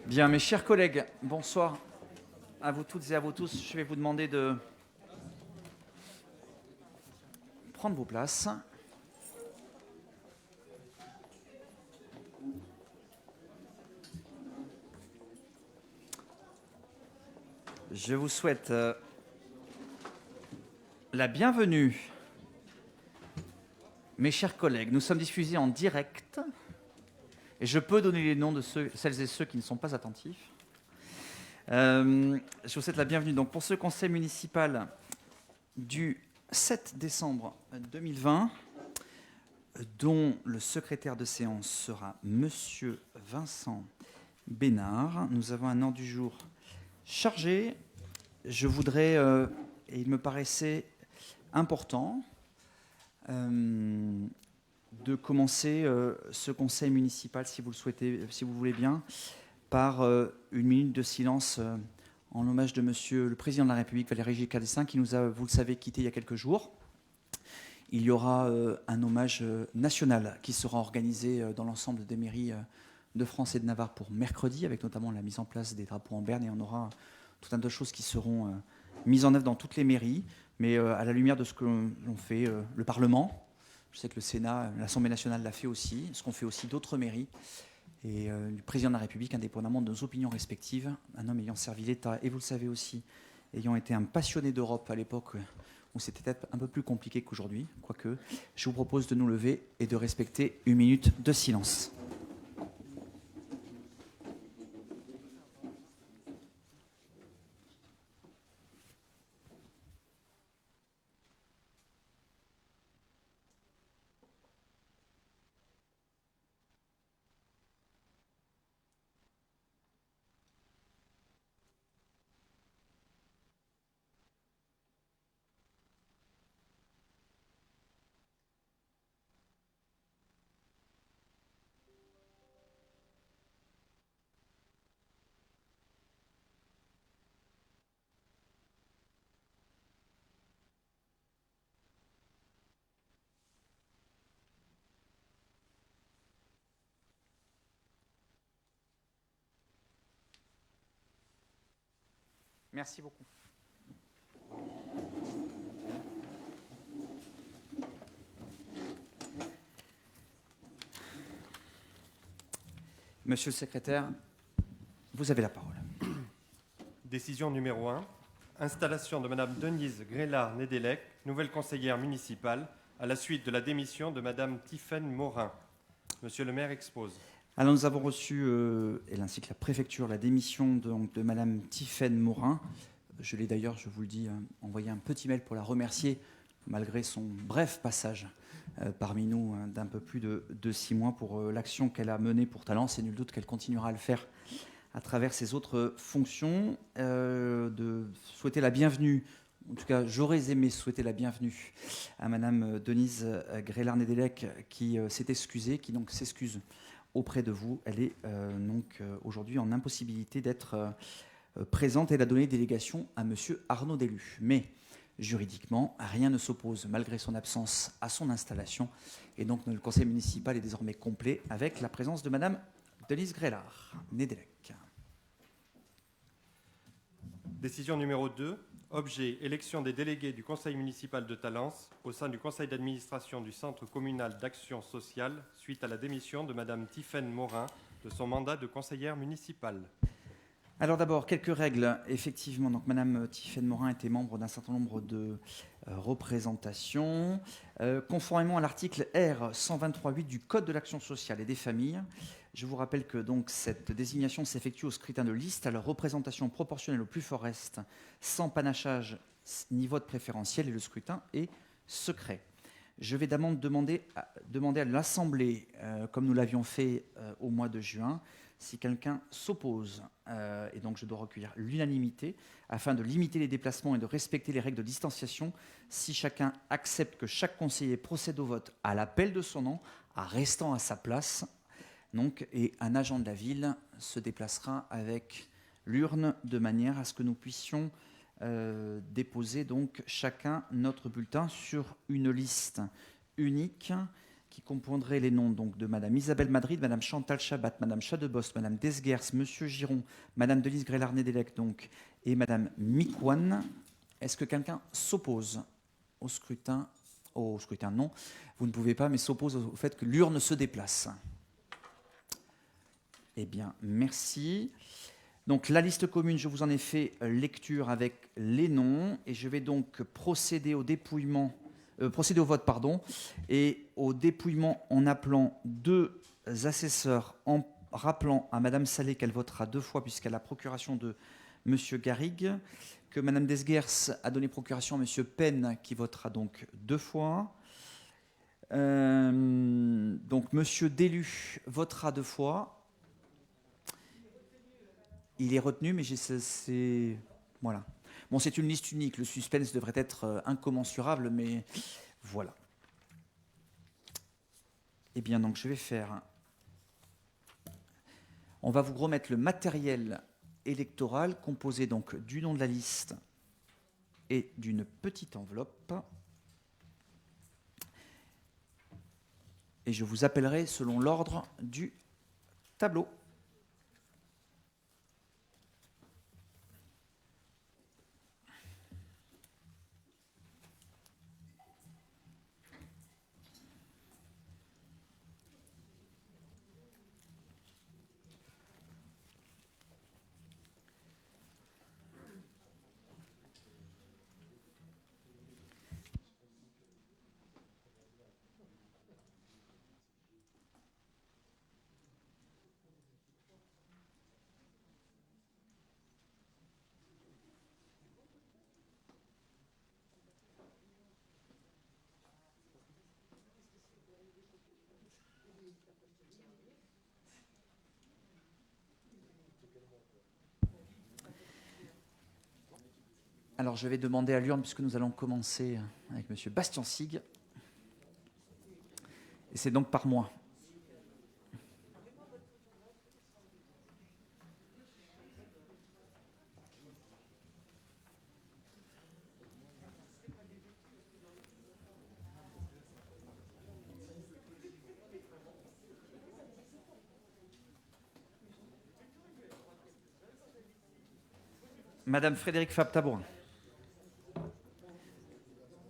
Bien, mes chers collègues, bonsoir à vous toutes et à vous tous. Je vais vous demander de prendre vos places. Je vous souhaite la bienvenue. Mes chers collègues, nous sommes diffusés en direct et je peux donner les noms de celles et ceux qui ne sont pas attentifs. Je vous souhaite la bienvenue donc, pour ce conseil municipal du 7 décembre 2020, dont le secrétaire de séance sera Monsieur Vincent Bénard. Nous avons un ordre du jour chargé. Je voudrais, et il me paraissait important, de commencer ce conseil municipal, si vous le souhaitez, si vous voulez bien, par une minute de silence en hommage de Monsieur le Président de la République, Valéry Giscard d'Estaing, qui nous a, vous le savez, quitté il y a quelques jours. Il y aura un hommage national qui sera organisé dans l'ensemble des mairies de France et de Navarre pour mercredi, avec notamment la mise en place des drapeaux en berne, et on aura tout un tas de choses qui seront mises en œuvre dans toutes les mairies, mais à la lumière de ce que l'on fait le Parlement. Je sais que le Sénat, l'Assemblée nationale l'a fait aussi, ce qu'ont fait aussi d'autres mairies, et du Président de la République, indépendamment de nos opinions respectives, un homme ayant servi l'État, et vous le savez aussi, ayant été un passionné d'Europe à l'époque où c'était peut-être un peu plus compliqué qu'aujourd'hui, quoique, je vous propose de nous lever et de respecter une minute de silence. Merci beaucoup. Monsieur le secrétaire, vous avez la parole. Décision numéro 1. Installation de Madame Denise Grélard-Nédélec, nouvelle conseillère municipale, à la suite de la démission de Madame Tiffaine Morin. Monsieur le maire expose. Alors nous avons reçu, ainsi que la préfecture, la démission de Madame Tiffaine Morin. Je l'ai d'ailleurs, je vous le dis, envoyé un petit mail pour la remercier, malgré son bref passage parmi nous d'un peu plus de 6 mois, pour l'action qu'elle a menée pour Talence. C'est nul doute qu'elle continuera à le faire à travers ses autres fonctions. De souhaiter la bienvenue, en tout cas j'aurais aimé souhaiter la bienvenue à Madame Denise Grélard-Nédélec, qui s'est excusée, qui donc s'excuse auprès de vous. Elle est donc aujourd'hui en impossibilité d'être présente. Elle a donné délégation à Monsieur Arnaud Délu. Mais juridiquement, rien ne s'oppose, malgré son absence, à son installation. Et donc le conseil municipal est désormais complet avec la présence de Madame Denise Grélard-Nédélec. Décision numéro 2. Objet, élection des délégués du conseil municipal de Talence au sein du conseil d'administration du centre communal d'action sociale suite à la démission de Madame Tiffaine Morin de son mandat de conseillère municipale. Alors d'abord, quelques règles. Effectivement, donc Madame Tiffaine Morin était membre d'un certain nombre de représentations. Conformément à l'article R 123.8 du Code de l'action sociale et des familles, je vous rappelle que donc cette désignation s'effectue au scrutin de liste à la représentation proportionnelle au plus fort reste, sans panachage ni vote préférentiel, et le scrutin est secret. Je vais demander à l'Assemblée, comme nous l'avions fait au mois de juin, si quelqu'un s'oppose, et donc je dois recueillir l'unanimité, afin de limiter les déplacements et de respecter les règles de distanciation, si chacun accepte que chaque conseiller procède au vote à l'appel de son nom, en restant à sa place, donc, et un agent de la ville se déplacera avec l'urne de manière à ce que nous puissions déposer donc chacun notre bulletin sur une liste unique qui comprendraient les noms donc, de Madame Isabelle Madrid, Madame Chantal Chabat, Madame Chadebost, Madame Desguers, Monsieur Giron, Madame Delise Grélard-Nédélec donc, et Madame Micouane. Est-ce que quelqu'un s'oppose au scrutin? Au scrutin, non. Vous ne pouvez pas, mais s'oppose au fait que l'urne se déplace. Eh bien, merci. Donc la liste commune, je vous en ai fait lecture avec les noms et je vais donc procéder au dépouillement, procéder au vote, pardon, et au dépouillement en appelant deux assesseurs, en rappelant à Madame Salé qu'elle votera 2 fois puisqu'elle a procuration de Monsieur Garrigue, que Madame Desguers a donné procuration à Monsieur Penn qui votera donc 2 fois. Donc Monsieur Délu votera 2 fois. Il est retenu, mais c'est voilà. Bon, c'est une liste unique. Le suspense devrait être incommensurable, mais voilà. Eh bien, donc, je vais faire. On va vous remettre le matériel électoral composé donc du nom de la liste et d'une petite enveloppe. Et je vous appellerai selon l'ordre du tableau. Alors, je vais demander à l'urne, puisque nous allons commencer avec M. Bastien Sig. Et c'est donc par moi. Madame Frédéric Fabre-Tabourin.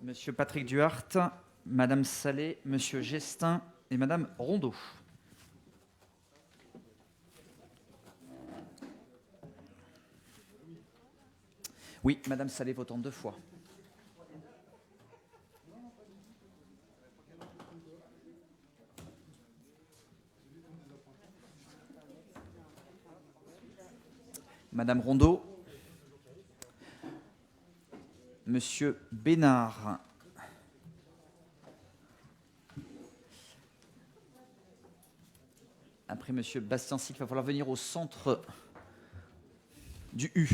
Monsieur Patrick Duhart, Madame Salé, Monsieur Gestin et Madame Rondeau. Oui, Madame Salé votant 2 fois. Madame Rondeau. Monsieur Bénard. Après Monsieur Bastien Sic, il va falloir venir au centre du U.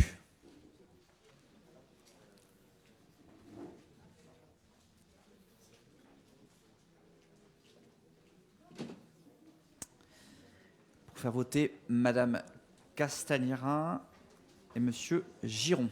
Pour faire voter Madame Castagnera et Monsieur Giron.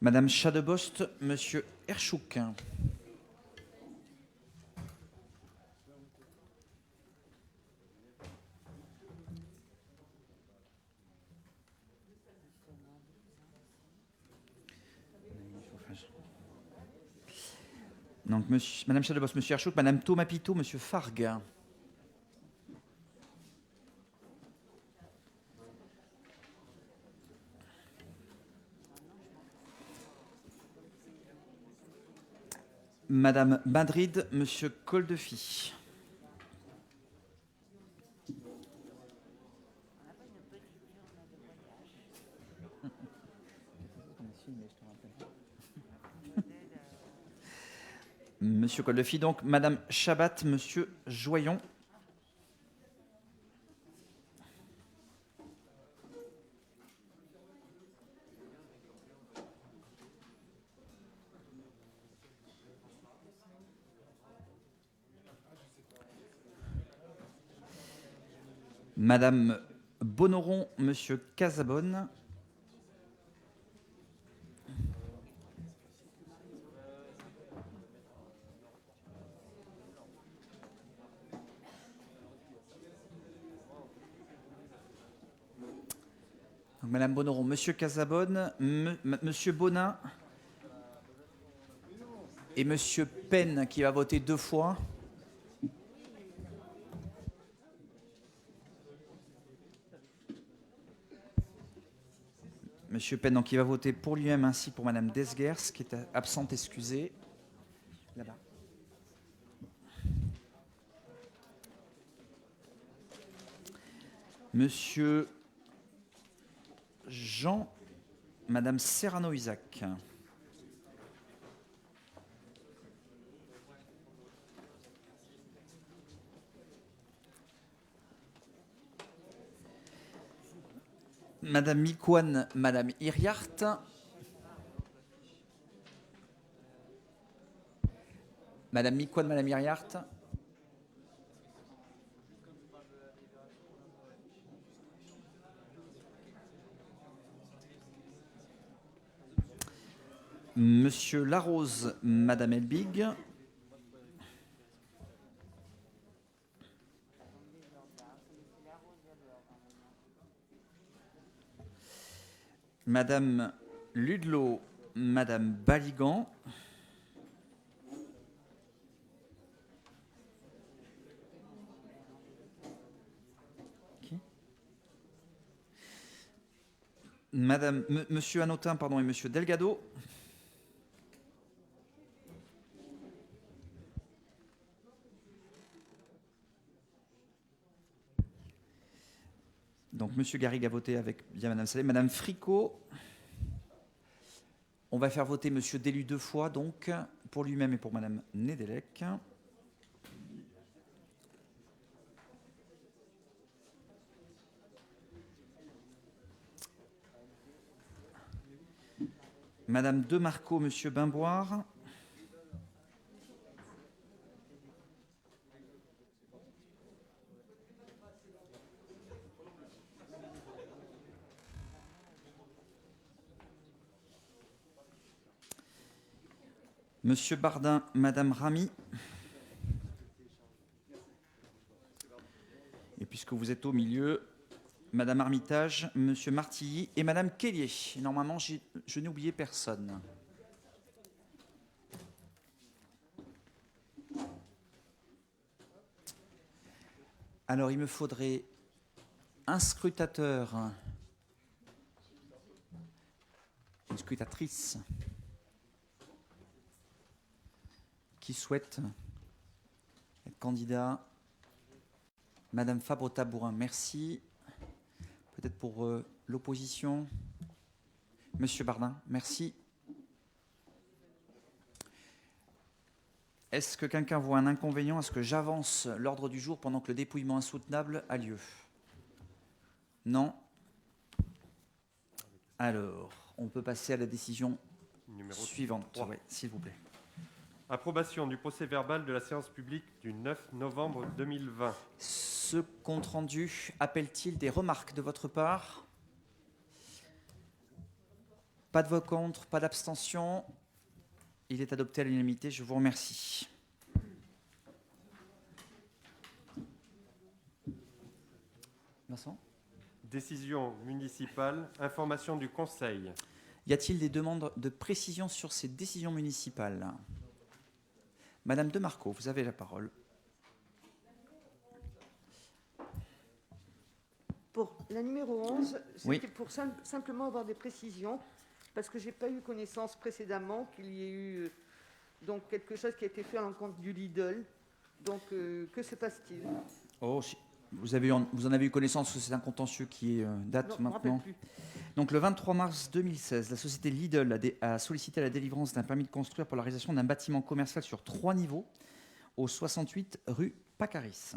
Madame Chadebost, Monsieur Herchouk. Donc, Madame Chadebost, Monsieur Herchouk, Madame Thomas Pitot, Monsieur Fargue. Madame Madrid, Monsieur Coldefi. Monsieur Coldefi, donc Madame Chabat, Monsieur Joyon. Madame Bonoron, Monsieur Casabonne. Donc, Madame Bonoron, Monsieur Casabonne, Monsieur Bonin et Monsieur Penn qui va voter 2 fois. Monsieur Penn, donc, qui va voter pour lui-même ainsi pour Madame Desgers, qui est absente, excusée. Là-bas. Monsieur Jean, Madame Serrano-Isaac. Madame Micouane, Madame Iriart. Madame Micouane, Madame Iriart. Monsieur Larose, Madame Elbig. Madame Ludlow, Madame Baligan. Qui Madame, Monsieur Anotin, pardon, et Monsieur Delgado. Donc, Monsieur Garrigue a voté avec bien Madame Salé. Madame Fricot. On va faire voter Monsieur Délu 2 fois, donc, pour lui-même et pour Madame Nédélec. Madame Demarco, Monsieur Bimboire. Monsieur Bardin, Madame Ramy. Et puisque vous êtes au milieu, Madame Armitage, Monsieur Martilly et Madame Kellier. Normalement, je n'ai oublié personne. Alors, il me faudrait un scrutateur, une scrutatrice qui souhaite être candidat. Madame Fabre-Tabourin, merci. Peut-être pour l'opposition. Monsieur Bardin, merci. Est-ce que quelqu'un voit un inconvénient à ce que j'avance l'ordre du jour pendant que le dépouillement insoutenable a lieu? Non. Alors, on peut passer à la décision suivante, oui, s'il vous plaît. Approbation du procès-verbal de la séance publique du 9 novembre 2020. Ce compte-rendu appelle-t-il des remarques de votre part? Pas de vote contre, pas d'abstention. Il est adopté à l'unanimité, je vous remercie. Vincent ? Décision municipale, information du Conseil. Y a-t-il des demandes de précision sur ces décisions municipales? Madame Demarco, vous avez la parole. Pour la numéro 11, c'était Oui. pour simplement avoir des précisions, parce que je n'ai pas eu connaissance précédemment qu'il y ait eu donc quelque chose qui a été fait à l'encontre du Lidl. Donc, que se passe-t-il? Oh, vous en avez eu connaissance que c'est un contentieux qui date Non, je me maintenant. rappelle plus. Donc, le 23 mars 2016, la société Lidl a sollicité la délivrance d'un permis de construire pour la réalisation d'un bâtiment commercial sur 3 niveaux au 68 rue Pacaris.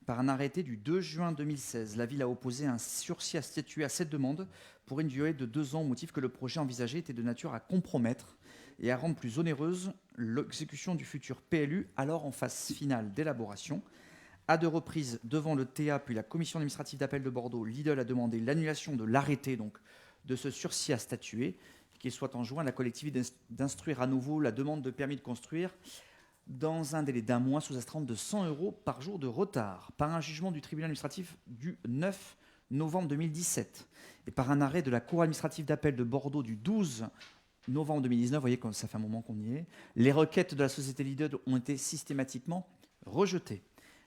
Par un arrêté du 2 juin 2016, la ville a opposé un sursis à statuer à cette demande pour une durée de 2 ans au motif que le projet envisagé était de nature à compromettre et à rendre plus onéreuse l'exécution du futur PLU, alors en phase finale d'élaboration, À 2 reprises, devant le TA puis la commission administrative d'appel de Bordeaux, Lidl a demandé l'annulation de l'arrêté, donc de ce sursis à statuer, qu'il soit enjoint à la collectivité d'instruire à nouveau la demande de permis de construire dans un délai d'un mois sous astreinte de 100 € par jour de retard, par un jugement du tribunal administratif du 9 novembre 2017 et par un arrêt de la cour administrative d'appel de Bordeaux du 12 novembre 2019, vous voyez comme ça fait un moment qu'on y est, les requêtes de la société Lidl ont été systématiquement rejetées.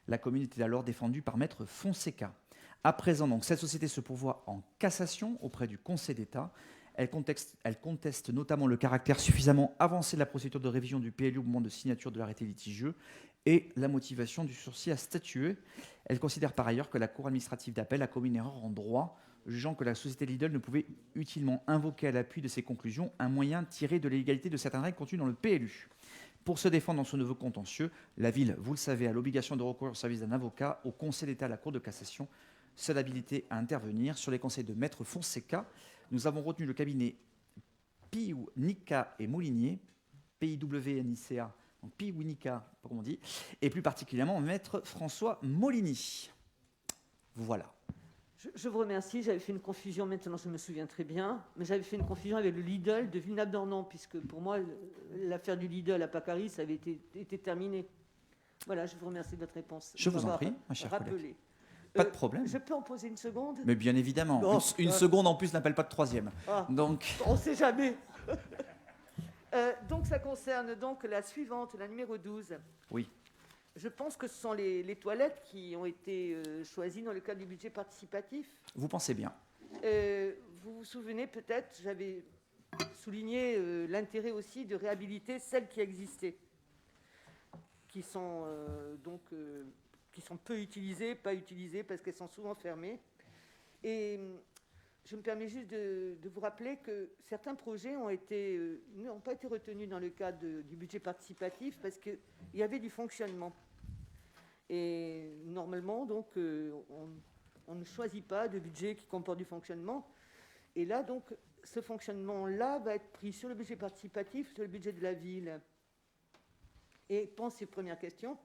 La commune était alors défendue par Maître Fonseca. À présent, donc, cette société se pourvoit en cassation auprès du Conseil d'État. Elle conteste notamment le caractère suffisamment avancé de la procédure de révision du PLU au moment de signature de l'arrêté litigieux et la motivation du sursis à statuer. Elle considère par ailleurs que la Cour administrative d'appel a commis une erreur en droit, jugeant que la société Lidl ne pouvait utilement invoquer à l'appui de ses conclusions un moyen tiré de l'illégalité de certaines règles contenues dans le PLU. Pour se défendre dans ce nouveau contentieux, la ville, vous le savez, a l'obligation de recourir au service d'un avocat, au Conseil d'État, à la Cour de cassation, seule habilité à intervenir. Sur les conseils de Maître Fonseca, nous avons retenu le cabinet Piou, Nica et Moulinier, PIWNICA, donc Piou, Nica, comme on dit, et plus particulièrement Maître François Molini. Voilà. Je vous remercie. J'avais fait une confusion, maintenant je me souviens très bien, mais j'avais fait une confusion avec le Lidl de Villeneuve-d'Ornon, puisque pour moi, l'affaire du Lidl à Pacaris avait été terminée. Voilà, je vous remercie de votre réponse. Je vous en prie, ma chère collègue. Rappelé. Pas de problème. Je peux en poser une seconde? Mais bien évidemment. Bon, une seconde en plus n'appelle pas de troisième. Ah, Donc, on ne sait jamais. Donc ça concerne donc la suivante, la numéro 12. oui. Je pense que ce sont les toilettes qui ont été choisies dans le cadre du budget participatif. Vous pensez bien. Vous vous souvenez peut-être, j'avais souligné l'intérêt aussi de réhabiliter celles qui existaient, qui sont qui sont peu utilisées, pas utilisées parce qu'elles sont souvent fermées. Et je me permets juste de vous rappeler que certains projets n'ont pas été retenus dans le cadre du budget participatif parce qu'il y avait du fonctionnement. Et normalement, donc, on ne choisit pas de budget qui comporte du fonctionnement. Et là, donc, ce fonctionnement-là va être pris sur le budget participatif, sur le budget de la ville. Et première question.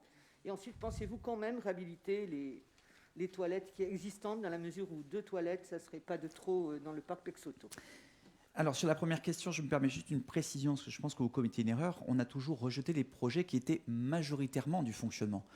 Et ensuite, pensez-vous quand même réhabiliter les toilettes qui sont existantes, dans la mesure où 2 toilettes, ça ne serait pas de trop dans le parc Pexoto? Alors, sur la première question, je me permets juste une précision, parce que je pense que vous commettez une erreur. On a toujours rejeté les projets qui étaient majoritairement du fonctionnement.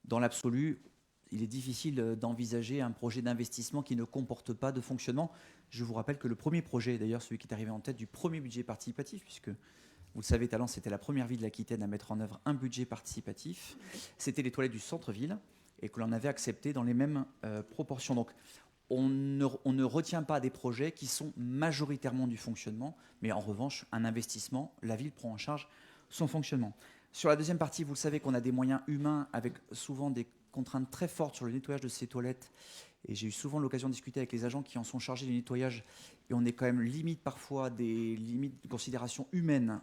Dans l'absolu, il est difficile d'envisager un projet d'investissement qui ne comporte pas de fonctionnement. Je vous rappelle que le premier projet, d'ailleurs celui qui est arrivé en tête du premier budget participatif, puisque vous le savez, Talence, c'était la première ville de l'Aquitaine à mettre en œuvre un budget participatif, c'était les toilettes du centre-ville, et que l'on avait accepté dans les mêmes proportions. Donc, on ne retient pas des projets qui sont majoritairement du fonctionnement, mais en revanche, un investissement, la ville prend en charge son fonctionnement. Sur la deuxième partie, vous le savez qu'on a des moyens humains avec souvent des contraintes très fortes sur le nettoyage de ces toilettes. Et j'ai eu souvent l'occasion de discuter avec les agents qui en sont chargés du nettoyage. Et on est quand même limite parfois des limites de considération humaine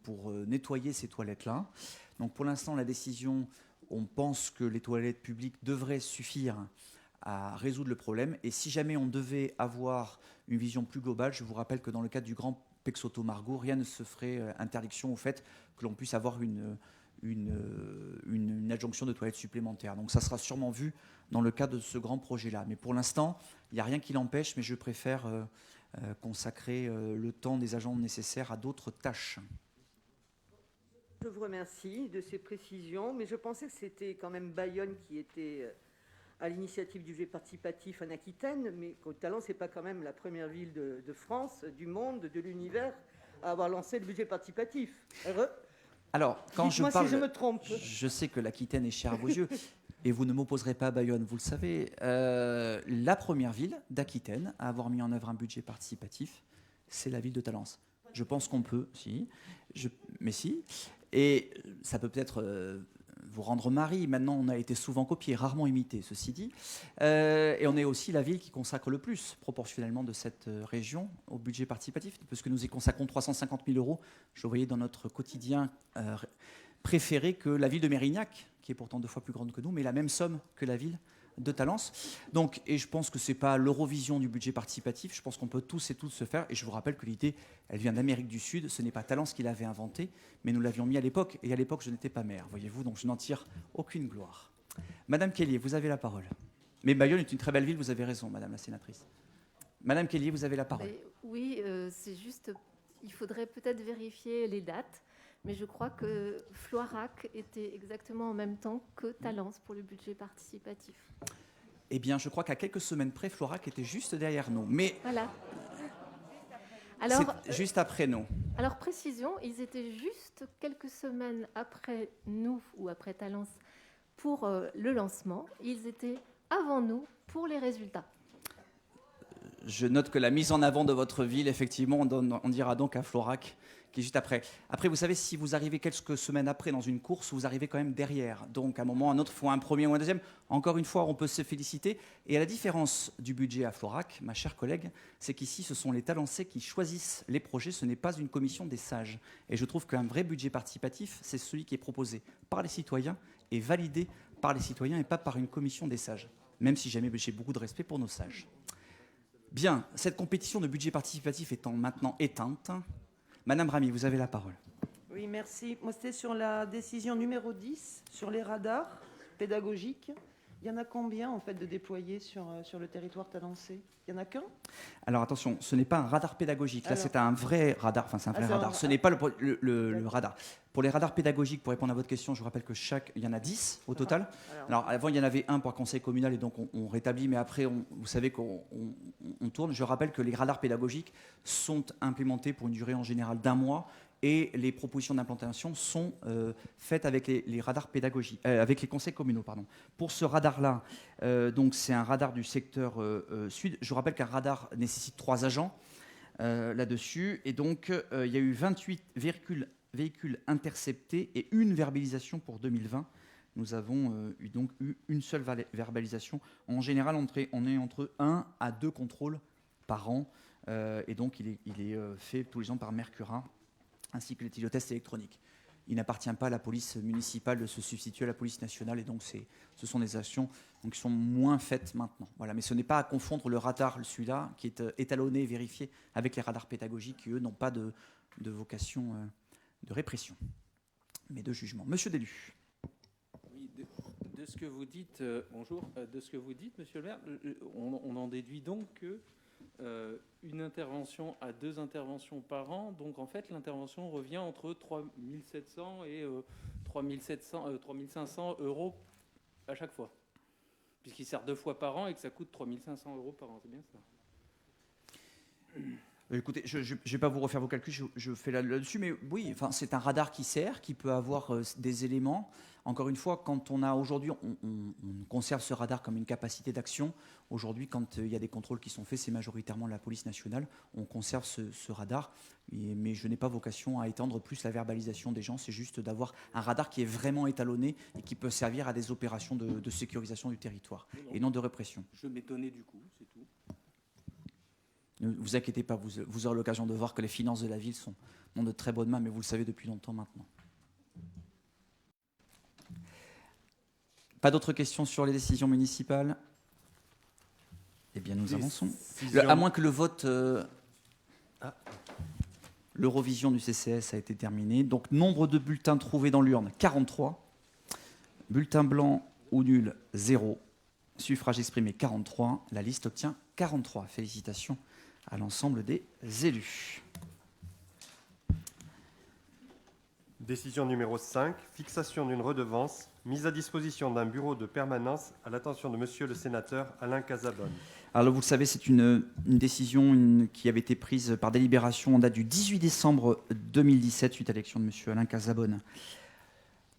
pour nettoyer ces toilettes-là. Donc pour l'instant, la décision, on pense que les toilettes publiques devraient suffire à résoudre le problème. Et si jamais on devait avoir une vision plus globale, je vous rappelle que dans le cadre du Grand Pexoto Margaux, rien ne se ferait interdiction au fait que l'on puisse avoir une adjonction de toilettes supplémentaires. Donc ça sera sûrement vu dans le cadre de ce grand projet-là. Mais pour l'instant, il n'y a rien qui l'empêche, mais je préfère consacrer le temps des agents nécessaires à d'autres tâches. Je vous remercie de ces précisions, mais je pensais que c'était quand même Bayonne qui était à l'initiative du budget participatif en Aquitaine, mais qu'au Talent, ce n'est pas quand même la première ville de France, du monde, de l'univers, à avoir lancé le budget participatif. Alors, quand je Dites-moi parle, si je me trompe. je sais que l'Aquitaine est chère à vos yeux, et vous ne m'opposerez pas à Bayonne, vous le savez. La première ville d'Aquitaine à avoir mis en œuvre un budget participatif, c'est la ville de Talence. Je pense qu'on peut, mais si. Et ça peut peut-être vous rendre mari. Maintenant, on a été souvent copié, rarement imité, ceci dit. Et on est aussi la ville qui consacre le plus, proportionnellement, de cette région au budget participatif, parce que nous y consacrons 350 000 €. Je voyais dans notre quotidien préféré que la ville de Mérignac, qui est pourtant 2 fois plus grande que nous, mais la même somme que la ville de Talence. Donc, et je pense que ce n'est pas l'Eurovision du budget participatif, je pense qu'on peut tous et toutes se faire, et je vous rappelle que l'idée, elle vient d'Amérique du Sud, ce n'est pas Talence qui l'avait inventée, mais nous l'avions mis à l'époque, et à l'époque je n'étais pas maire, voyez-vous, donc je n'en tire aucune gloire. Madame Kelly, vous avez la parole. Mais Bayonne est une très belle ville, vous avez raison, Madame la sénatrice. Madame Kelly, vous avez la parole. Oui, c'est juste, il faudrait peut-être vérifier les dates, mais je crois que Floirac était exactement en même temps que Talence pour le budget participatif. Eh bien, je crois qu'à quelques semaines près, Floirac était juste derrière nous. Mais Voilà. Alors, c'est juste après nous. alors, précision, ils étaient juste quelques semaines après nous ou après Talence pour le lancement. Ils étaient avant nous pour les résultats. Je note que la mise en avant de votre ville, effectivement, on dira donc à Floirac, qui est juste après. Après, vous savez, si vous arrivez quelques semaines après dans une course, vous arrivez quand même derrière. Donc, à un moment ou à un autre, il faut un premier ou un deuxième. Encore une fois, on peut se féliciter. Et à la différence du budget à Floirac, ma chère collègue, c'est qu'ici, ce sont les Talencais qui choisissent les projets. Ce n'est pas une commission des sages. Et je trouve qu'un vrai budget participatif, c'est celui qui est proposé par les citoyens et validé par les citoyens et pas par une commission des sages. Même si jamais j'ai beaucoup de respect pour nos sages. Bien, cette compétition de budget participatif étant maintenant éteinte, Madame Ramy, vous avez la parole. Oui, merci. Moi, c'était sur la décision numéro 10, sur les radars pédagogiques. Il y en a combien, en fait, de déployés sur le territoire talancé? Il n'y en a qu'un? Alors attention, ce n'est pas un radar pédagogique. Là, Alors. c'est un vrai radar. Enfin, c'est un vrai c'est un- radar. Ce n'est pas le radar. Pour les radars pédagogiques, pour répondre à votre question, je vous rappelle que il y en a 10 au total. Alors avant, il y en avait un pour un conseil communal et donc on rétablit, mais après, vous savez qu'on tourne. Je rappelle que les radars pédagogiques sont implémentés pour une durée en général d'1 mois. Et les propositions d'implantation sont faites avec les radars pédagogiques, avec les conseils communaux, pardon. Pour ce radar-là, donc c'est un radar du secteur sud. Je vous rappelle qu'un radar nécessite 3 agents là-dessus, et donc il y a eu 28 véhicules interceptés et une verbalisation pour 2020. Nous avons eu une seule verbalisation. En général, on est entre 1 à 2 contrôles par an, et donc il est fait tous les ans par Mercura, ainsi que l'éthylotest électronique. Il n'appartient pas à la police municipale de se substituer à la police nationale, et donc ce sont des actions qui sont moins faites maintenant. Voilà. Mais ce n'est pas à confondre le radar, celui-là, qui est étalonné et vérifié, avec les radars pédagogiques, qui, eux, n'ont pas de vocation de répression, mais de jugement. Monsieur Deluc. Oui, de ce que vous dites, bonjour, de ce que vous dites, monsieur le maire, on en déduit donc que une intervention à 2 interventions par an, donc en fait l'intervention revient entre 3 700 et 3 500 euros à chaque fois, puisqu'il sert 2 fois par an et que ça coûte 3 500 euros par an, c'est bien ça? Écoutez, je ne vais pas vous refaire vos calculs, je fais là-dessus, mais oui, enfin, c'est un radar qui sert, qui peut avoir des éléments. Encore une fois, quand on a aujourd'hui, on conserve ce radar comme une capacité d'action. Aujourd'hui, quand il y a des contrôles qui sont faits, c'est majoritairement la police nationale. On conserve ce radar, mais je n'ai pas vocation à étendre plus la verbalisation des gens. C'est juste d'avoir un radar qui est vraiment étalonné et qui peut servir à des opérations de sécurisation du territoire et non de répression. Je m'étonnais du coup, c'est tout. Ne vous inquiétez pas, vous aurez l'occasion de voir que les finances de la ville sont dans de très bonnes mains, mais vous le savez depuis longtemps maintenant. Pas d'autres questions sur les décisions municipales? Eh bien, nous avançons. À moins que le vote... L'Eurovision du CCS a été terminé. Donc, nombre de bulletins trouvés dans l'urne, 43. Bulletin blanc ou nul, 0. Suffrage exprimé, 43. La liste obtient 43. Félicitations à l'ensemble des élus. Décision numéro 5, fixation d'une redevance, mise à disposition d'un bureau de permanence à l'attention de monsieur le sénateur Alain Casabonne. Alors vous le savez, c'est une décision qui avait été prise par délibération en date du 18 décembre 2017 suite à l'élection de monsieur Alain Casabonne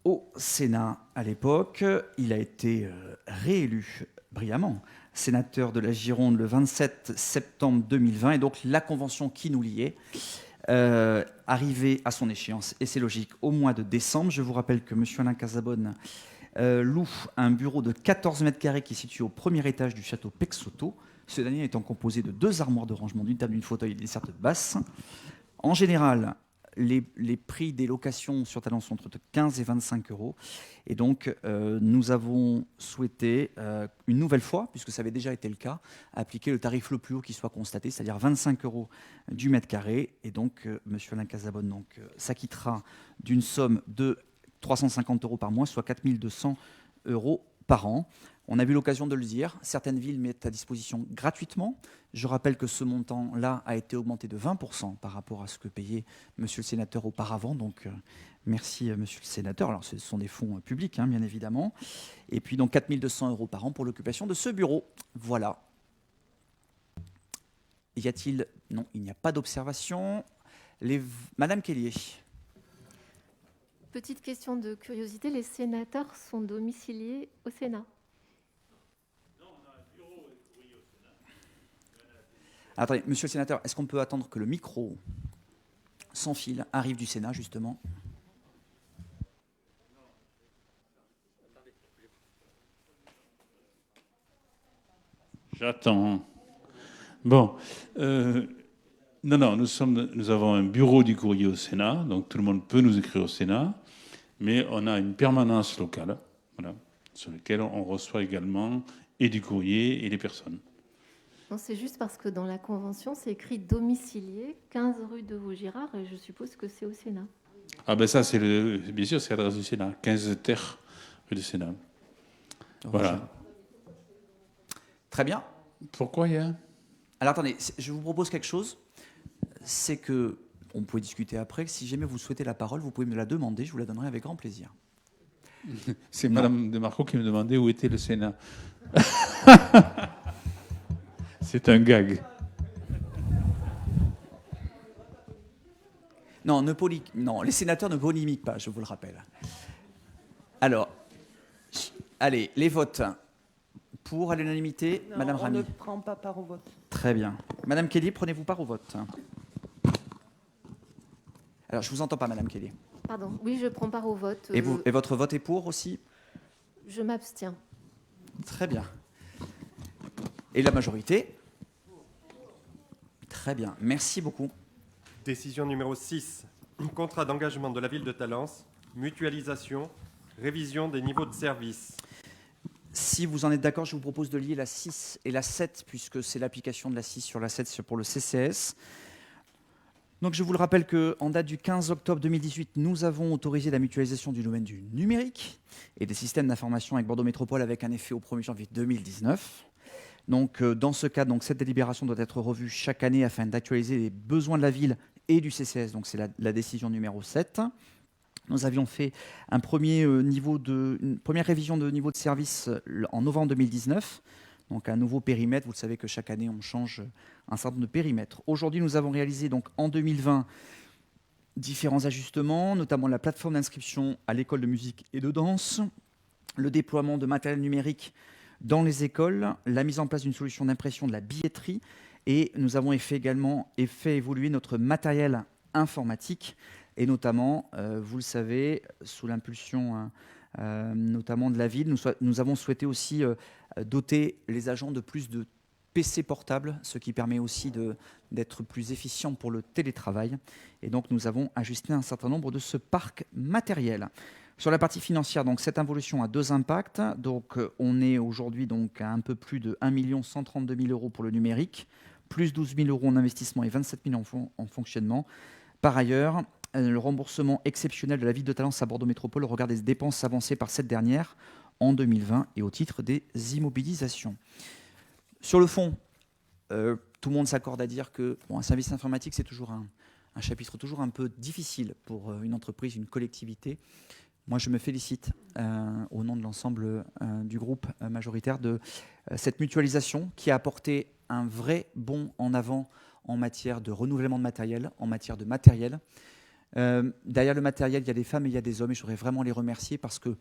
au Sénat à l'époque. Il a été réélu brillamment sénateur de la Gironde le 27 septembre 2020 et donc la convention qui nous liait arrivée à son échéance, et c'est logique, au mois de décembre. Je vous rappelle que M. Alain Casabonne loue un bureau de 14 mètres carrés qui est situé au premier étage du château Pexoto, ce dernier étant composé de 2 armoires de rangement, d'une table, d'une fauteuil et des dessertes basses. En général, les prix des locations sur Talence sont entre 15 et 25 euros. Et donc, nous avons souhaité, une nouvelle fois, puisque ça avait déjà été le cas, appliquer le tarif le plus haut qui soit constaté, c'est-à-dire 25 euros du mètre carré. Et donc, M. Alain Casabonne s'acquittera d'une somme de 350 euros par mois, soit 4 200 euros par an. On a eu l'occasion de le dire, certaines villes mettent à disposition gratuitement. Je rappelle que ce montant-là a été augmenté de 20% par rapport à ce que payait Monsieur le Sénateur auparavant. Donc, merci Monsieur le Sénateur. Alors, ce sont des fonds publics, hein, bien évidemment. Et puis, donc, 4 200 € par an pour l'occupation de ce bureau. Voilà. Y a-t-il... Non, il n'y a pas d'observation. Madame Kellier. Petite question de curiosité, les sénateurs sont domiciliés au Sénat? Attendez, Monsieur le Sénateur, est-ce qu'on peut attendre que le micro sans fil arrive du Sénat, justement? J'attends. Bon. Non, nous avons un bureau du courrier au Sénat, donc tout le monde peut nous écrire au Sénat, mais on a une permanence locale, voilà, sur laquelle on reçoit également et du courrier et les personnes. Non, c'est juste parce que dans la convention, c'est écrit domicilié, 15 rue de Vaugirard, et je suppose que c'est au Sénat. Ah ben ça, bien sûr, c'est l'adresse du Sénat, 15 terre rue du Sénat. Voilà. Très bien. Pourquoi il y a... Alors attendez, je vous propose quelque chose, c'est que, on peut discuter après, si jamais vous souhaitez la parole, vous pouvez me la demander, je vous la donnerai avec grand plaisir. C'est Madame de Marco qui me demandait où était le Sénat. C'est un gag. Non, non, les sénateurs ne polémiquent pas, je vous le rappelle. Alors, allez, les votes. Pour à l'unanimité, Madame Rami. On ne prend pas part au vote. Très bien. Madame Kelly, prenez-vous part au vote? Alors, je ne vous entends pas, Madame Kelly. Pardon, oui, je prends part au vote. Et votre vote est pour aussi? Je m'abstiens. Très bien. Et la majorité? Très bien. Merci beaucoup. Décision numéro 6. Contrat d'engagement de la ville de Talence. Mutualisation. Révision des niveaux de service. Si vous en êtes d'accord, je vous propose de lier la 6 et la 7, puisque c'est l'application de la 6 sur la 7 pour le CCS. Donc je vous le rappelle qu'en date du 15 octobre 2018, nous avons autorisé la mutualisation du domaine du numérique et des systèmes d'information avec Bordeaux Métropole avec un effet au 1er janvier 2019. Donc dans ce cas, cette délibération doit être revue chaque année afin d'actualiser les besoins de la ville et du CCS. Donc c'est la décision numéro 7. Nous avions fait une première révision de niveau de service en novembre 2019, donc un nouveau périmètre. Vous le savez que chaque année, on change un certain nombre de périmètres. Aujourd'hui, nous avons réalisé donc, en 2020 différents ajustements, notamment la plateforme d'inscription à l'école de musique et de danse, le déploiement de matériel numérique dans les écoles, la mise en place d'une solution d'impression de la billetterie, et nous avons également fait évoluer notre matériel informatique. Et notamment, vous le savez, sous l'impulsion notamment de la ville, nous avons souhaité aussi doter les agents de plus de PC portables, ce qui permet aussi d'être plus efficient pour le télétravail. Et donc, nous avons ajusté un certain nombre de ce parc matériel. Sur la partie financière, donc, cette évolution a deux impacts. Donc, on est aujourd'hui donc, à un peu plus de 1 132 000 € pour le numérique, plus 12 000 € en investissement et 27 000 en fonctionnement. Par ailleurs, le remboursement exceptionnel de la ville de Talence à Bordeaux Métropole au regard des dépenses avancées par cette dernière en 2020 et au titre des immobilisations. Sur le fond, tout le monde s'accorde à dire que un service informatique, c'est toujours un chapitre toujours un peu difficile pour une entreprise, une collectivité. Moi, je me félicite au nom de l'ensemble du groupe majoritaire de cette mutualisation qui a apporté un vrai bond en avant en matière de renouvellement de matériel, en matière de matériel. Derrière le matériel, il y a des femmes et il y a des hommes, et je voudrais vraiment les remercier parce que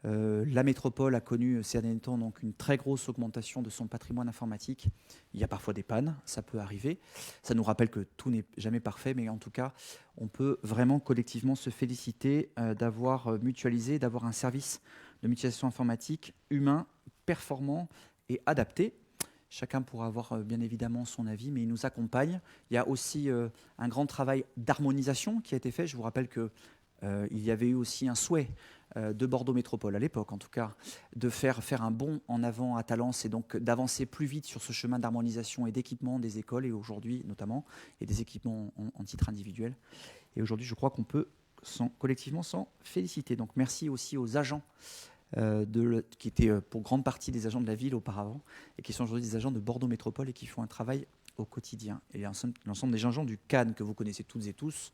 la métropole a connu ces derniers temps donc, une très grosse augmentation de son patrimoine informatique. Il y a parfois des pannes, ça peut arriver. Ça nous rappelle que tout n'est jamais parfait, mais en tout cas, on peut vraiment collectivement se féliciter d'avoir mutualisé, d'avoir un service de mutualisation informatique humain, performant et adapté. Chacun pourra avoir bien évidemment son avis, mais il nous accompagne. Il y a aussi un grand travail d'harmonisation qui a été fait. Je vous rappelle qu'il y avait eu aussi un souhait de Bordeaux Métropole à l'époque, en tout cas, de faire un bond en avant à Talence et donc d'avancer plus vite sur ce chemin d'harmonisation et d'équipement des écoles et aujourd'hui notamment, et des équipements en titre individuel. Et aujourd'hui, je crois qu'on peut collectivement s'en féliciter. Donc merci aussi aux agents qui étaient pour grande partie des agents de la ville auparavant, et qui sont aujourd'hui des agents de Bordeaux Métropole et qui font un travail au quotidien. Et l'ensemble des agents du CAN que vous connaissez toutes et tous,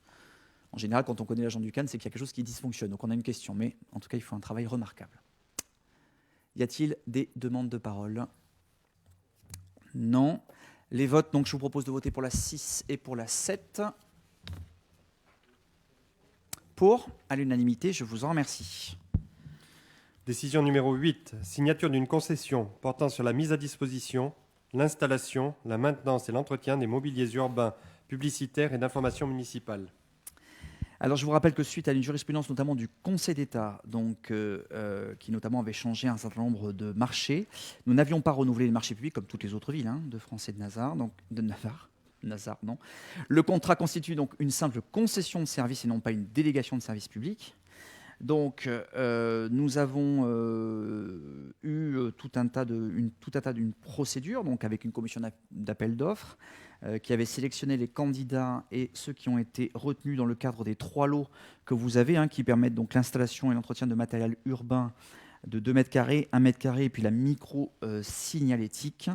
en général, quand on connaît l'agent du CAN, c'est qu'il y a quelque chose qui dysfonctionne. Donc on a une question, mais en tout cas, il faut un travail remarquable. Y a-t-il des demandes de parole? Non. Les votes, donc je vous propose de voter pour la 6 et pour la 7. Pour, à l'unanimité, je vous en remercie. Décision numéro 8. Signature d'une concession portant sur la mise à disposition, l'installation, la maintenance et l'entretien des mobiliers urbains, publicitaires et d'information municipale. Alors, je vous rappelle que suite à une jurisprudence notamment du Conseil d'État, donc, qui notamment avait changé un certain nombre de marchés, nous n'avions pas renouvelé les marchés publics comme toutes les autres villes de France et de Navarre. Non. Le contrat constitue donc une simple concession de service et non pas une délégation de service public. Donc, nous avons eu tout un tas d'une procédure, donc avec une commission d'appel d'offres qui avait sélectionné les candidats et ceux qui ont été retenus dans le cadre des 3 lots que vous avez, qui permettent donc l'installation et l'entretien de matériel urbain de 2 mètres carrés, 1 mètre carré, et puis la micro-signalétique.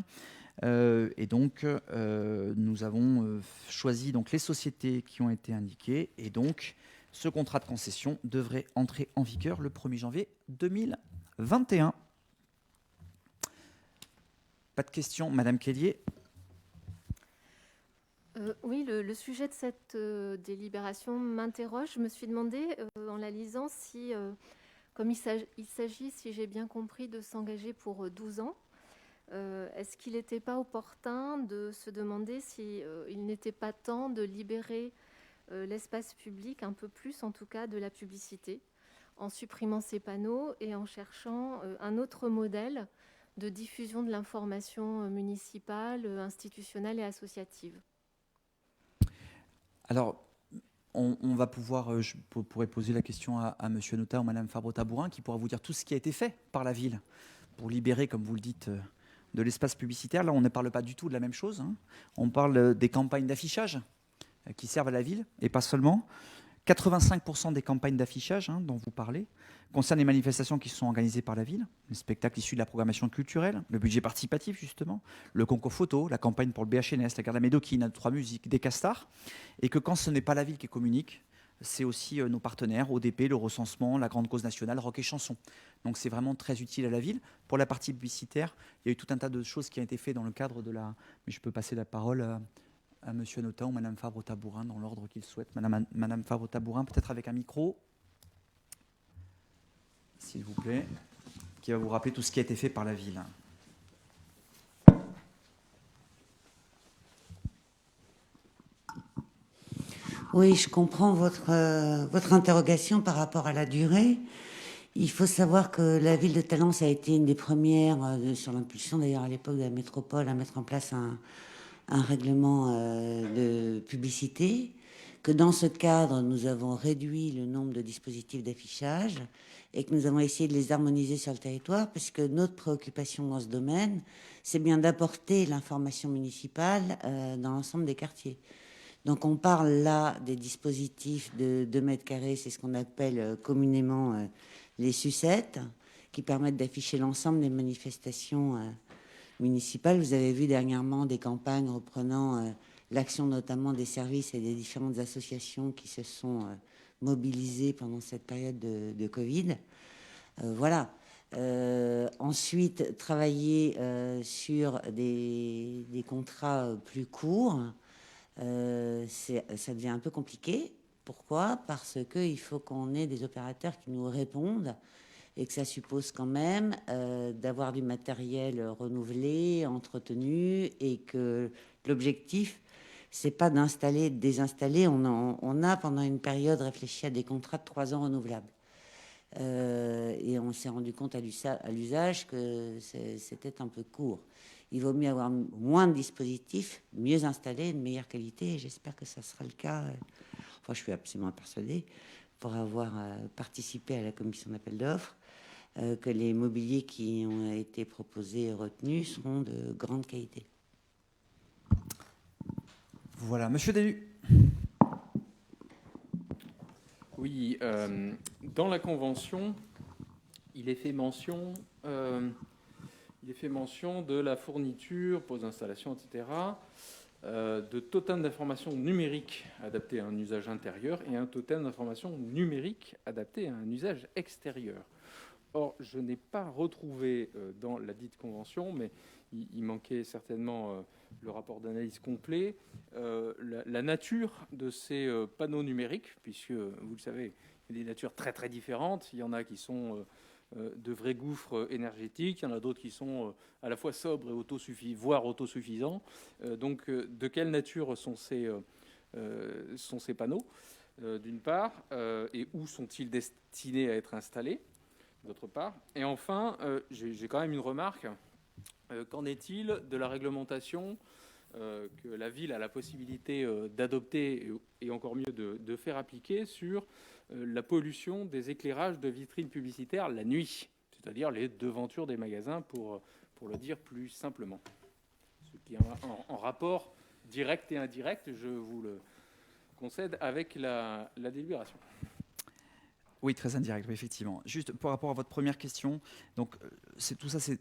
Et donc, nous avons choisi donc les sociétés qui ont été indiquées, et donc ce contrat de concession devrait entrer en vigueur le 1er janvier 2021. Pas de questions, Madame Kellier? Oui, le sujet de cette délibération m'interroge. Je me suis demandé, en la lisant, si, comme il s'agit, si j'ai bien compris, de s'engager pour 12 ans, est-ce qu'il n'était pas opportun de se demander s'il n'était pas temps de libérer l'espace public, un peu plus en tout cas, de la publicité, en supprimant ces panneaux et en cherchant un autre modèle de diffusion de l'information municipale, institutionnelle et associative? Alors, on va pouvoir, je pourrais poser la question à Monsieur Notat ou Madame Fabre-Tabourin, qui pourra vous dire tout ce qui a été fait par la ville pour libérer, comme vous le dites, de l'espace publicitaire. Là, on ne parle pas du tout de la même chose. On parle des campagnes d'affichage qui servent à la ville, et pas seulement. 85% des campagnes d'affichage dont vous parlez concernent les manifestations qui sont organisées par la ville, les spectacles issus de la programmation culturelle, le budget participatif justement, le concours photo, la campagne pour le BHNS, la Garde Médoquine, 3 musiques, des castars, et que quand ce n'est pas la ville qui communique, c'est aussi nos partenaires, ODP, le recensement, la grande cause nationale, rock et chanson. Donc c'est vraiment très utile à la ville. Pour la partie publicitaire, il y a eu tout un tas de choses qui ont été faites dans le cadre de la... Mais je peux passer la parole à Monsieur Notat ou Madame Fabre-Tabourin dans l'ordre qu'ils souhaitent. Madame Fabre-Tabourin, peut-être avec un micro, s'il vous plaît, qui va vous rappeler tout ce qui a été fait par la ville. Oui, je comprends votre interrogation par rapport à la durée. Il faut savoir que la ville de Talence a été une des premières, sur l'impulsion d'ailleurs à l'époque de la métropole, à mettre en place un règlement de publicité, que dans ce cadre, nous avons réduit le nombre de dispositifs d'affichage et que nous avons essayé de les harmoniser sur le territoire, puisque notre préoccupation dans ce domaine, c'est bien d'apporter l'information municipale dans l'ensemble des quartiers. Donc on parle là des dispositifs de 2 mètres carrés, c'est ce qu'on appelle communément les sucettes, qui permettent d'afficher l'ensemble des manifestations municipales. Vous avez vu dernièrement des campagnes reprenant l'action notamment des services et des différentes associations qui se sont mobilisées pendant cette période de Covid. Voilà. Ensuite, travailler sur des contrats plus courts, ça devient un peu compliqué. Pourquoi ? Parce qu'il faut qu'on ait des opérateurs qui nous répondent et que ça suppose quand même d'avoir du matériel renouvelé, entretenu, et que l'objectif, c'est pas d'installer, de désinstaller. On a pendant une période réfléchi à des contrats de 3 ans renouvelables. Et on s'est rendu compte à l'usage que c'était un peu court. Il vaut mieux avoir moins de dispositifs, mieux installés, de meilleure qualité, et j'espère que ça sera le cas. Enfin, je suis absolument persuadée, pour avoir participé à la commission d'appel d'offres, que les mobiliers qui ont été proposés et retenus seront de grande qualité. Voilà, Monsieur Délu. Oui, dans la Convention, il est fait mention de la fourniture, pose d'installation, etc., de totems d'information numérique adaptés à un usage intérieur et un totem d'information numérique adapté à un usage extérieur. Or, je n'ai pas retrouvé dans la dite convention, mais il manquait certainement le rapport d'analyse complet, la nature de ces panneaux numériques, puisque, vous le savez, il y a des natures très très différentes. Il y en a qui sont de vrais gouffres énergétiques, il y en a d'autres qui sont à la fois sobres et voire autosuffisants. Donc, de quelle nature sont ces panneaux, d'une part, et où sont-ils destinés à être installés, d'autre part. Et enfin, j'ai quand même une remarque. Qu'en est-il de la réglementation que la ville a la possibilité d'adopter et encore mieux de faire appliquer sur la pollution des éclairages de vitrines publicitaires la nuit, c'est-à-dire les devantures des magasins, pour le dire plus simplement. Ce qui est en rapport direct et indirect, je vous le concède, avec la délibération. Oui, très indirect, oui, effectivement. Juste par rapport à votre première question, donc tout ça, c'est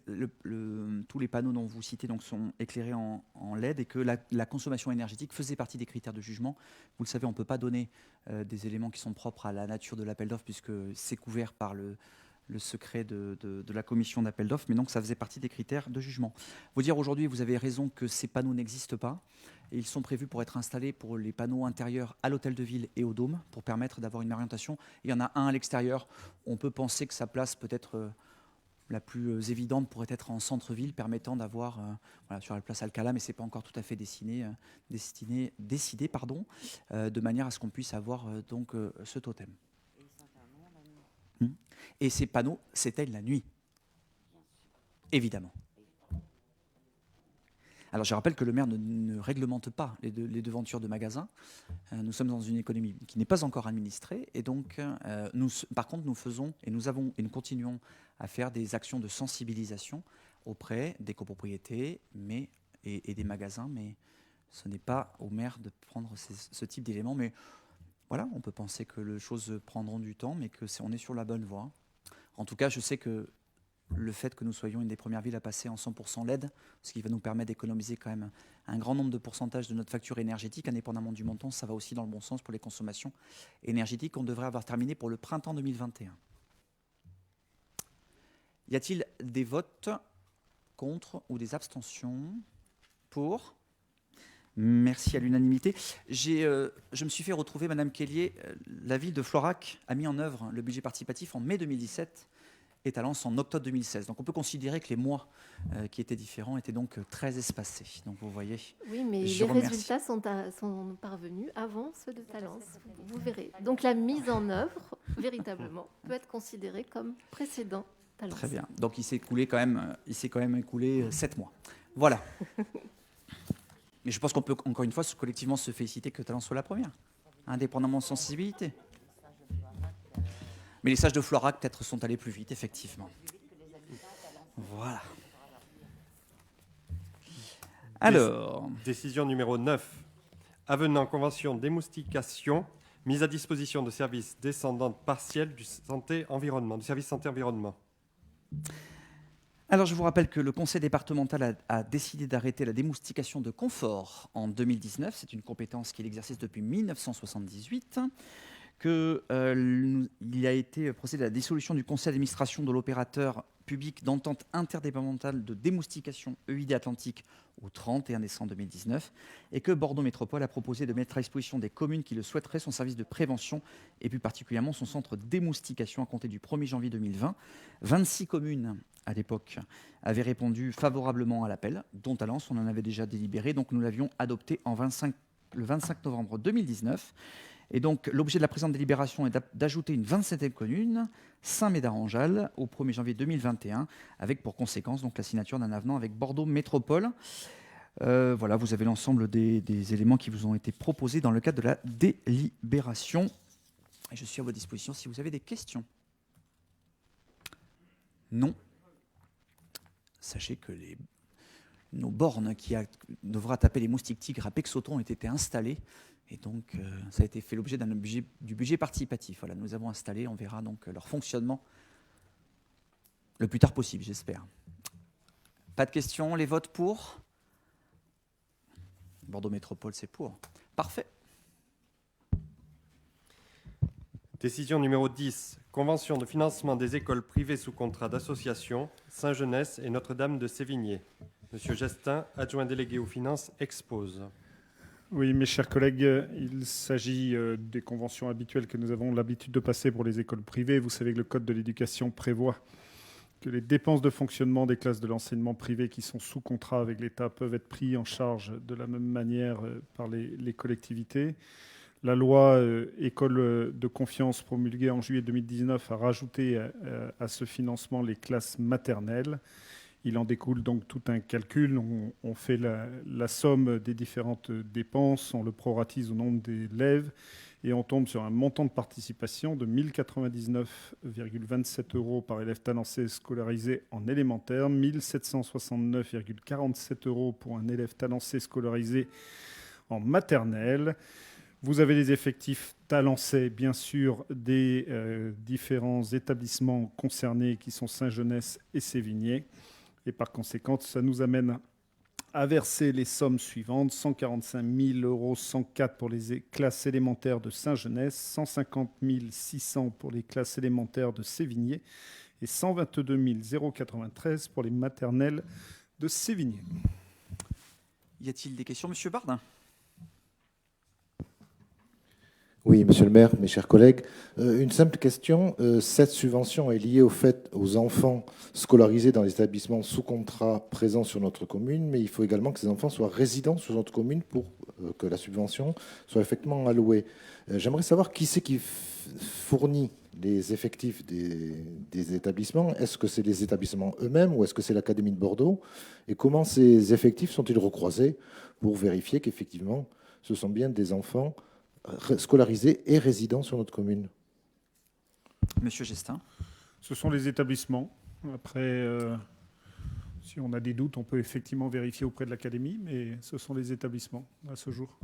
tous les panneaux dont vous citez donc sont éclairés en LED et que la consommation énergétique faisait partie des critères de jugement. Vous le savez, on ne peut pas donner des éléments qui sont propres à la nature de l'appel d'offres puisque c'est couvert par le secret de la commission d'appel d'offres, mais donc ça faisait partie des critères de jugement. Vous dire aujourd'hui, vous avez raison que ces panneaux n'existent pas. Et ils sont prévus pour être installés pour les panneaux intérieurs à l'hôtel de ville et au Dôme pour permettre d'avoir une orientation. Il y en a un à l'extérieur. On peut penser que sa place peut-être la plus évidente pourrait être en centre-ville, permettant d'avoir sur la place Alcala, mais ce n'est pas encore tout à fait décidé, de manière à ce qu'on puisse avoir donc ce totem. Et ces panneaux s'éteignent la nuit, évidemment. Alors je rappelle que le maire ne réglemente pas les devantures de magasins. Nous sommes dans une économie qui n'est pas encore administrée et donc par contre nous faisons et nous continuons à faire des actions de sensibilisation auprès des copropriétés et des magasins, mais ce n'est pas au maire de prendre ce type d'éléments. Mais voilà, on peut penser que les choses prendront du temps, mais on est sur la bonne voie. En tout cas, je sais que le fait que nous soyons une des premières villes à passer en 100% LED, ce qui va nous permettre d'économiser quand même un grand nombre de pourcentages de notre facture énergétique, indépendamment du montant, ça va aussi dans le bon sens pour les consommations énergétiques qu'on devrait avoir terminé pour le printemps 2021. Y a-t-il des votes contre ou des abstentions pour ? Merci à l'unanimité. Je me suis fait retrouver, Madame Kellier, la ville de Florac a mis en œuvre le budget participatif en mai 2017 et Talence en octobre 2016. Donc on peut considérer que les mois qui étaient différents étaient donc très espacés. Donc vous voyez. Oui, mais les résultats sont parvenus avant ceux de Talence. Vous verrez. Donc la mise en œuvre, véritablement, peut être considérée comme précédent Talence. Très bien. Donc il s'est quand même écoulé 7 mois. Voilà. Mais je pense qu'on peut encore une fois collectivement se féliciter que Talence soit la première, indépendamment de sensibilité. Mais les sages de Florac, peut-être, sont allés plus vite, effectivement. Voilà. Alors. Décision numéro 9. Avenant convention démoustication, mise à disposition de services descendants partiels du service santé-environnement. Alors, je vous rappelle que le conseil départemental a décidé d'arrêter la démoustication de confort en 2019. C'est une compétence qu'il exerce depuis 1978. Qu'il a été procédé à la dissolution du conseil d'administration de l'opérateur public d'entente interdépartementale de démoustication EID Atlantique au 31 décembre 2019 et que Bordeaux Métropole a proposé de mettre à disposition des communes qui le souhaiteraient son service de prévention et plus particulièrement son centre de démoustication à compter du 1er janvier 2020. 26 communes à l'époque avaient répondu favorablement à l'appel, dont Talence, on en avait déjà délibéré, donc nous l'avions adopté le 25 novembre 2019. Et donc, l'objet de la présente délibération est d'ajouter une 27e commune, Saint-Médard-en-Jalles, au 1er janvier 2021, avec pour conséquence donc, la signature d'un avenant avec Bordeaux Métropole. Voilà, vous avez l'ensemble des éléments qui vous ont été proposés dans le cadre de la délibération. Et je suis à votre disposition si vous avez des questions. Non. Sachez que nos bornes qui devra taper les moustiques tigres à Pexoton ont été installées. Et donc, ça a été fait l'objet du budget participatif. Voilà, nous avons installé, on verra donc leur fonctionnement Le plus tard possible, j'espère. Pas de questions, les votes pour? Bordeaux Métropole, c'est pour. Parfait. Décision numéro 10. Convention de financement des écoles privées sous contrat d'association Saint-Jeunesse et Notre-Dame de Sévigné. Monsieur Gestin, adjoint délégué aux finances, expose. Oui, mes chers collègues, il s'agit des conventions habituelles que nous avons l'habitude de passer pour les écoles privées. Vous savez que le Code de l'éducation prévoit que les dépenses de fonctionnement des classes de l'enseignement privé qui sont sous contrat avec l'État peuvent être prises en charge de la même manière par les collectivités. La loi École de confiance promulguée en juillet 2019 a rajouté à ce financement les classes maternelles. Il en découle donc tout un calcul. On fait la somme des différentes dépenses, on le proratise au nombre d'élèves et on tombe sur un montant de participation de 1 099,27 € par élève talancé scolarisé en élémentaire, 1 769,47 € pour un élève talancé scolarisé en maternelle. Vous avez les effectifs talancés, bien sûr, des différents établissements concernés qui sont Saint-Jeunesse et Sévigné. Et par conséquent, ça nous amène à verser les sommes suivantes. 145 104 pour les classes élémentaires de Saint-Jeunesse, 150 600 pour les classes élémentaires de Sévigné et 122 093 pour les maternelles de Sévigné. Y a-t-il des questions, Monsieur Bardin? Oui, monsieur le maire, mes chers collègues. Une simple question. Cette subvention est liée au fait aux enfants scolarisés dans les établissements sous contrat présents sur notre commune, mais il faut également que ces enfants soient résidents sur notre commune pour que la subvention soit effectivement allouée. J'aimerais savoir qui c'est qui fournit les effectifs des établissements. Est-ce que c'est les établissements eux-mêmes ou est-ce que c'est l'Académie de Bordeaux? Et comment ces effectifs sont-ils recroisés pour vérifier qu'effectivement ce sont bien des enfants scolarisés et résidents sur notre commune? Monsieur Gestin. Ce sont les établissements. Après, si on a des doutes, on peut effectivement vérifier auprès de l'Académie, mais ce sont les établissements à ce jour.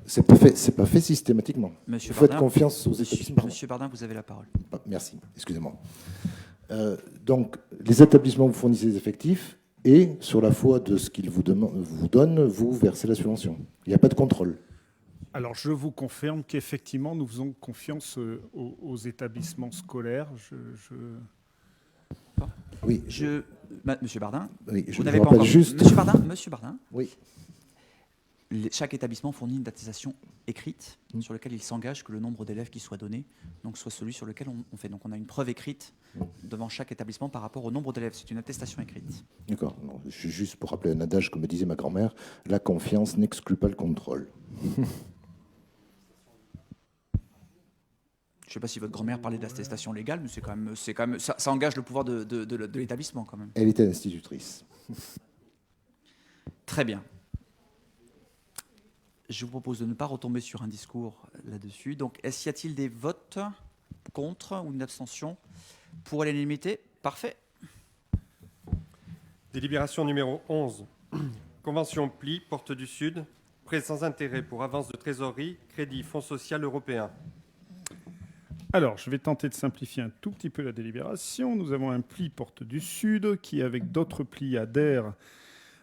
C'est pas fait systématiquement. Monsieur Vous faites Bardin, confiance aux établissements. Monsieur Bardin, vous avez la parole. Merci, excusez-moi. Donc, les établissements vous fournissent les effectifs et, sur la foi de ce qu'ils vous donnent, vous versez la subvention. Il n'y a pas de contrôle. Alors, je vous confirme qu'effectivement, nous faisons confiance aux établissements scolaires. Oui. Monsieur Bardin, Oui, vous n'avez pas encore... juste... Monsieur Bardin, Oui. chaque établissement fournit une attestation écrite sur laquelle il s'engage que le nombre d'élèves qui soit donné donc soit celui sur lequel on fait. Donc on a une preuve écrite devant chaque établissement par rapport au nombre d'élèves. C'est une attestation écrite. D'accord. Juste pour rappeler un adage que me disait ma grand-mère, la confiance n'exclut pas le contrôle. Je ne sais pas si votre grand-mère parlait d'attestation légale, mais c'est quand même ça engage le pouvoir de l'établissement quand même. Elle était institutrice. Très bien. Je vous propose de ne pas retomber sur un discours là-dessus. Donc, y a-t-il des votes contre ou une abstention pour l'unanimité? Parfait. Délibération numéro 11. Convention PLI, Porte du Sud, prêt sans intérêt pour avance de trésorerie, crédit Fonds social européen. Alors, je vais tenter de simplifier un tout petit peu la délibération. Nous avons un pli Porte du Sud qui, avec d'autres plis, adhère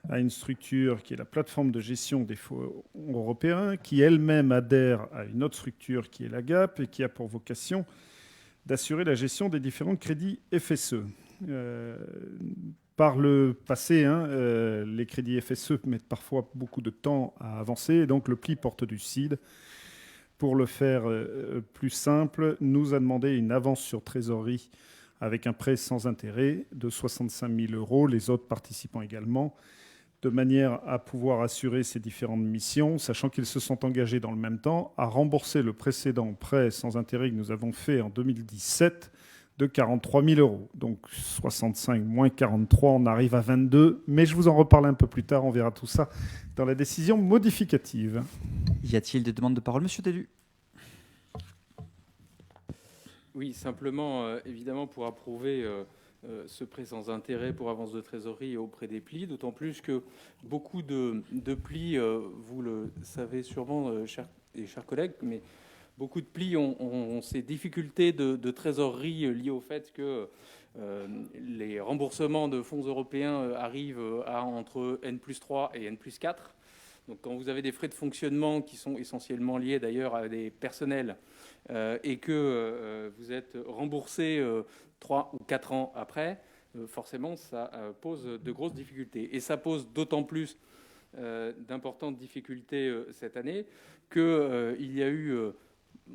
à une structure qui est la plateforme de gestion des fonds européens, qui elle-même adhère à une autre structure qui est la GAP et qui a pour vocation d'assurer la gestion des différents crédits FSE. Par le passé, les crédits FSE mettent parfois beaucoup de temps à avancer, et donc le pli Porte du Sud, pour le faire plus simple, nous a demandé une avance sur trésorerie avec un prêt sans intérêt de 65 000 €, les autres participants également, de manière à pouvoir assurer ces différentes missions, sachant qu'ils se sont engagés dans le même temps à rembourser le précédent prêt sans intérêt que nous avons fait en 2017 de 43 000 €. Donc 65 moins 43, on arrive à 22, mais je vous en reparle un peu plus tard, on verra tout ça dans la décision modificative. Y a-t-il des demandes de parole, Monsieur Deluy? Oui, simplement, évidemment, pour approuver ce prêt sans intérêt pour avance de trésorerie auprès des plis, d'autant plus que beaucoup de plis, vous le savez sûrement, chers collègues, mais beaucoup de plis ont ces difficultés de trésorerie liées au fait que les remboursements de fonds européens arrivent à entre N+3 et N+4. Donc quand vous avez des frais de fonctionnement qui sont essentiellement liés d'ailleurs à des personnels et que vous êtes remboursé 3 ou 4 ans après, forcément ça pose de grosses difficultés. Et ça pose d'autant plus d'importantes difficultés cette année qu'il y a eu,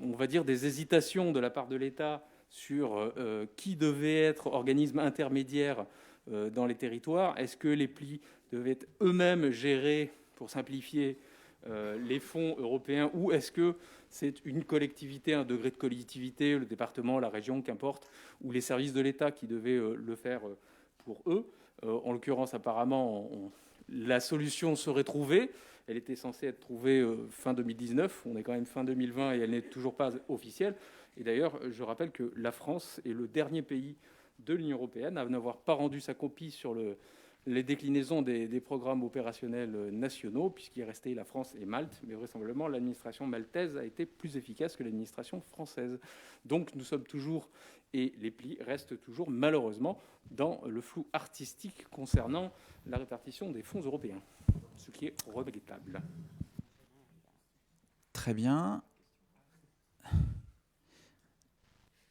on va dire, des hésitations de la part de l'État sur qui devait être organisme intermédiaire dans les territoires. Est-ce que les plis devaient être eux-mêmes gérés, pour simplifier, les fonds européens, ou est-ce que c'est une collectivité, un degré de collectivité, le département, la région, qu'importe, ou les services de l'État qui devaient le faire pour eux? En l'occurrence, apparemment, la solution serait trouvée. Elle était censée être trouvée fin 2019. On est quand même fin 2020 et elle n'est toujours pas officielle. Et d'ailleurs, je rappelle que la France est le dernier pays de l'Union européenne à n'avoir pas rendu sa copie sur les déclinaisons des programmes opérationnels nationaux, puisqu'il est resté la France et Malte, mais vraisemblablement l'administration maltaise a été plus efficace que l'administration française. Donc nous sommes toujours, et les plis restent toujours malheureusement dans le flou artistique concernant la répartition des fonds européens, ce qui est regrettable. Très bien.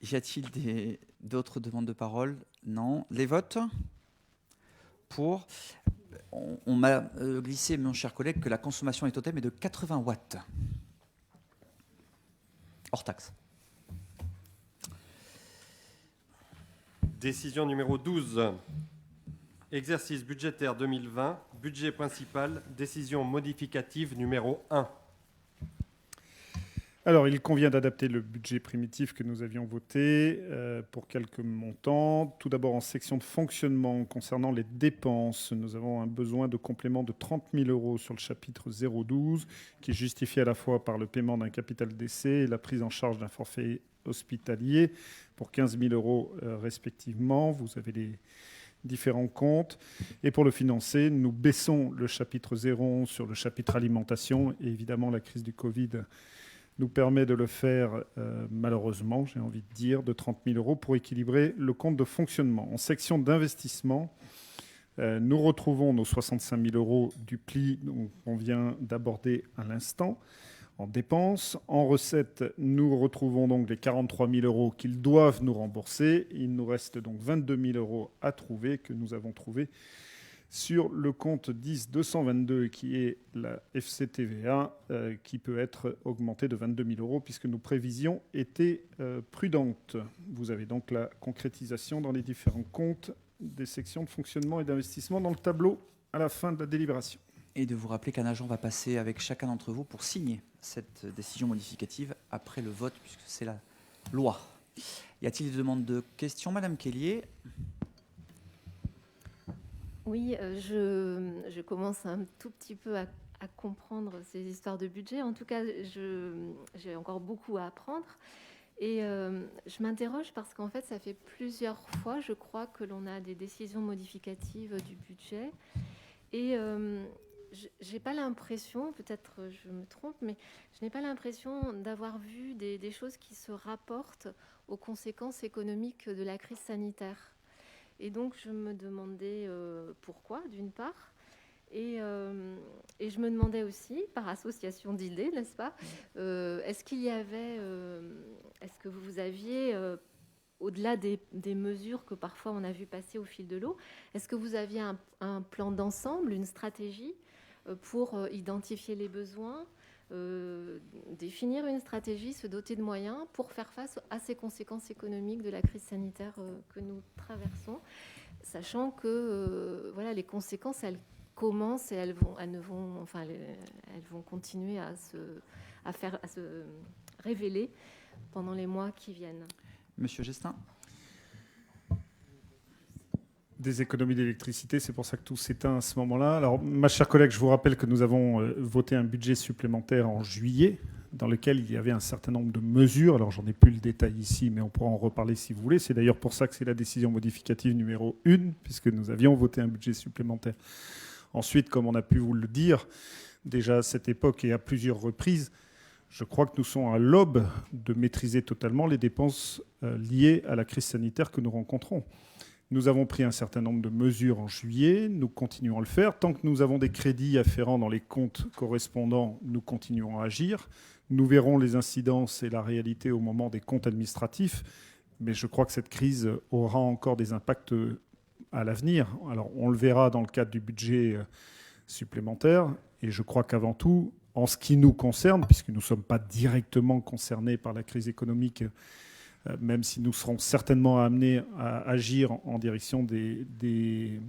Y a-t-il d'autres demandes de parole? Non. Les votes? Pour. On m'a glissé, mon cher collègue, que la consommation est totale est de 80 watts. Hors taxe. Décision numéro 12. Exercice budgétaire 2020, budget principal, décision modificative numéro 1. Alors, il convient d'adapter le budget primitif que nous avions voté pour quelques montants. Tout d'abord, en section de fonctionnement, concernant les dépenses, nous avons un besoin de complément de 30 000 € sur le chapitre 012, qui est justifié à la fois par le paiement d'un capital d'essai et la prise en charge d'un forfait hospitalier pour 15 000 € respectivement. Vous avez les différents comptes. Et pour le financer, nous baissons le chapitre 011 sur le chapitre alimentation. Et évidemment, la crise du Covid nous permet de le faire, malheureusement, j'ai envie de dire, de 30 000 € pour équilibrer le compte de fonctionnement. En section d'investissement, nous retrouvons nos 65 000 € du pli qu'on vient d'aborder à l'instant. En dépenses, en recettes, nous retrouvons donc les 43 000 € qu'ils doivent nous rembourser. Il nous reste donc 22 000 € à trouver, que nous avons trouvé sur le compte 10-222, qui est la FCTVA, qui peut être augmenté de 22 000 € puisque nos prévisions étaient prudentes. Vous avez donc la concrétisation dans les différents comptes des sections de fonctionnement et d'investissement dans le tableau à la fin de la délibération. Et de vous rappeler qu'un agent va passer avec chacun d'entre vous pour signer cette décision modificative après le vote, puisque c'est la loi. Y a-t-il des demandes de questions, Madame Kellier? Oui, je commence un tout petit peu à comprendre ces histoires de budget. En tout cas, j'ai encore beaucoup à apprendre. Et je m'interroge parce qu'en fait, ça fait plusieurs fois, je crois, que l'on a des décisions modificatives du budget. Et je n'ai pas l'impression, peut-être je me trompe, mais je n'ai pas l'impression d'avoir vu des choses qui se rapportent aux conséquences économiques de la crise sanitaire. Et donc, je me demandais pourquoi, d'une part. Et je me demandais aussi, par association d'idées, n'est-ce pas, est-ce que vous aviez, au-delà des mesures que parfois on a vu passer au fil de l'eau, est-ce que vous aviez un plan d'ensemble, une stratégie pour identifier les besoins, définir une stratégie, se doter de moyens pour faire face à ces conséquences économiques de la crise sanitaire que nous traversons, sachant que voilà, les conséquences, elles commencent et elles vont continuer à se révéler pendant les mois qui viennent. Monsieur Gestin. Des économies d'électricité, c'est pour ça que tout s'éteint à ce moment-là. Alors, ma chère collègue, je vous rappelle que nous avons voté un budget supplémentaire en juillet, dans lequel il y avait un certain nombre de mesures. Alors, j'en ai plus le détail ici, mais on pourra en reparler si vous voulez. C'est d'ailleurs pour ça que c'est la décision modificative numéro 1, puisque nous avions voté un budget supplémentaire. Ensuite, comme on a pu vous le dire, déjà à cette époque et à plusieurs reprises, Je crois que nous sommes à l'aube de maîtriser totalement les dépenses liées à la crise sanitaire que nous rencontrons. Nous avons pris un certain nombre de mesures en juillet, nous continuons à le faire. Tant que nous avons des crédits afférents dans les comptes correspondants, nous continuons à agir. Nous verrons les incidences et la réalité au moment des comptes administratifs, mais je crois que cette crise aura encore des impacts à l'avenir. Alors, on le verra dans le cadre du budget supplémentaire, et je crois qu'avant tout, en ce qui nous concerne, puisque nous ne sommes pas directement concernés par la crise économique, même si nous serons certainement amenés à agir en direction des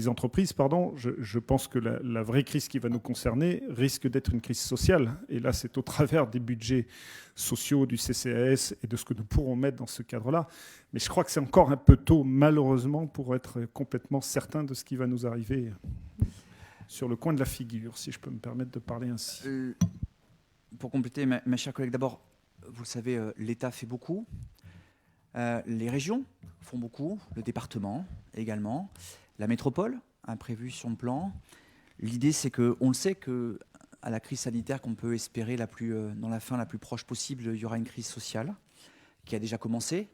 entreprises, je pense que la vraie crise qui va nous concerner risque d'être une crise sociale. Et là, c'est au travers des budgets sociaux, du CCAS et de ce que nous pourrons mettre dans ce cadre-là. Mais je crois que c'est encore un peu tôt, malheureusement, pour être complètement certain de ce qui va nous arriver sur le coin de la figure, si je peux me permettre de parler ainsi. Pour compléter, ma chère collègue, d'abord, vous le savez, l'État fait beaucoup, les régions font beaucoup, le département également, la métropole a prévu son plan. L'idée, c'est qu'on le sait qu'à la crise sanitaire qu'on peut espérer dans la fin la plus proche possible, il y aura une crise sociale qui a déjà commencé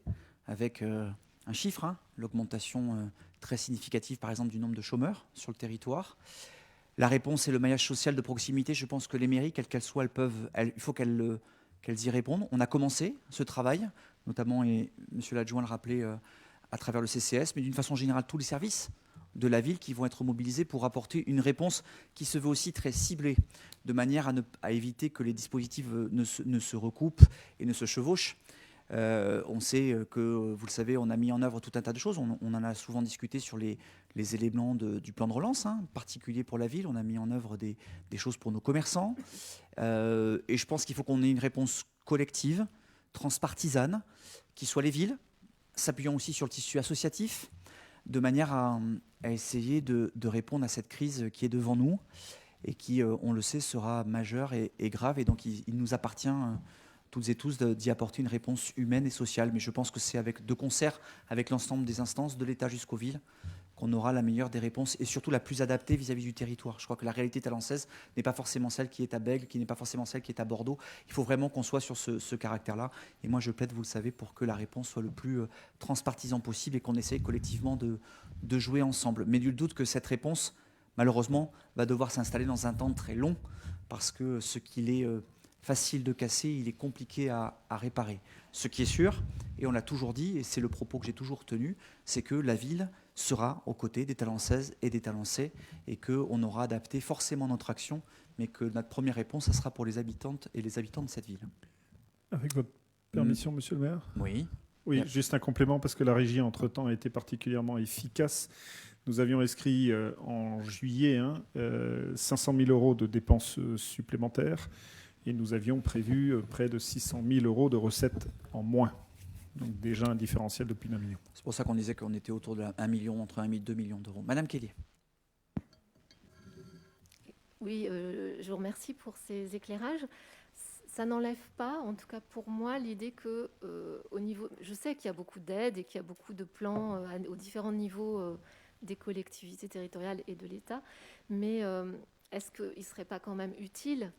avec un chiffre, l'augmentation très significative, par exemple, du nombre de chômeurs sur le territoire. La réponse est le maillage social de proximité. Je pense que les mairies, quelles qu'elles soient, il faut qu'elles y répondent. On a commencé ce travail, notamment, et monsieur l'adjoint le rappelait, à travers le CCS, mais d'une façon générale, tous les services de la ville qui vont être mobilisés pour apporter une réponse qui se veut aussi très ciblée, de manière à éviter que les dispositifs ne se recoupent et ne se chevauchent. On sait que, vous le savez, on a mis en œuvre tout un tas de choses. On en a souvent discuté sur les éléments du plan de relance, particulier pour la ville. On a mis en œuvre des choses pour nos commerçants. Et je pense qu'il faut qu'on ait une réponse collective, transpartisane, qui soit les villes, s'appuyant aussi sur le tissu associatif, de manière à essayer de répondre à cette crise qui est devant nous et qui, on le sait, sera majeure et grave. Et donc, il nous appartient toutes et tous d'y apporter une réponse humaine et sociale. Mais je pense que c'est de concert avec l'ensemble des instances, de l'État jusqu'aux villes, qu'on aura la meilleure des réponses et surtout la plus adaptée vis-à-vis du territoire. Je crois que la réalité talençaise n'est pas forcément celle qui est à Bègles, qui n'est pas forcément celle qui est à Bordeaux. Il faut vraiment qu'on soit sur ce caractère-là. Et moi, je plaide, vous le savez, pour que la réponse soit le plus transpartisan possible et qu'on essaye collectivement de jouer ensemble. Mais nul doute que cette réponse, malheureusement, va devoir s'installer dans un temps très long parce que ce qu'il est facile de casser, il est compliqué à réparer. Ce qui est sûr, et on l'a toujours dit, et c'est le propos que j'ai toujours tenu, c'est que la ville sera aux côtés des Talençaises et des Talençais et qu'on aura adapté forcément notre action, mais que notre première réponse, ça sera pour les habitantes et les habitants de cette ville. Avec votre permission, monsieur le maire ? Oui. Oui, juste un complément, parce que la régie, entre-temps, a été particulièrement efficace. Nous avions inscrit en juillet 500 000 euros de dépenses supplémentaires et nous avions prévu près de 600 000 euros de recettes en moins. Donc déjà un différentiel de plus d'1 million. C'est pour ça qu'on disait qu'on était autour de 1 million, entre 1 et 2 millions d'euros. Madame Kelly. Oui, je vous remercie pour ces éclairages. Ça n'enlève pas, en tout cas pour moi, l'idée que au niveau, je sais qu'il y a beaucoup d'aides et qu'il y a beaucoup de plans aux différents niveaux des collectivités territoriales et de l'État, mais est-ce qu'il ne serait pas quand même utile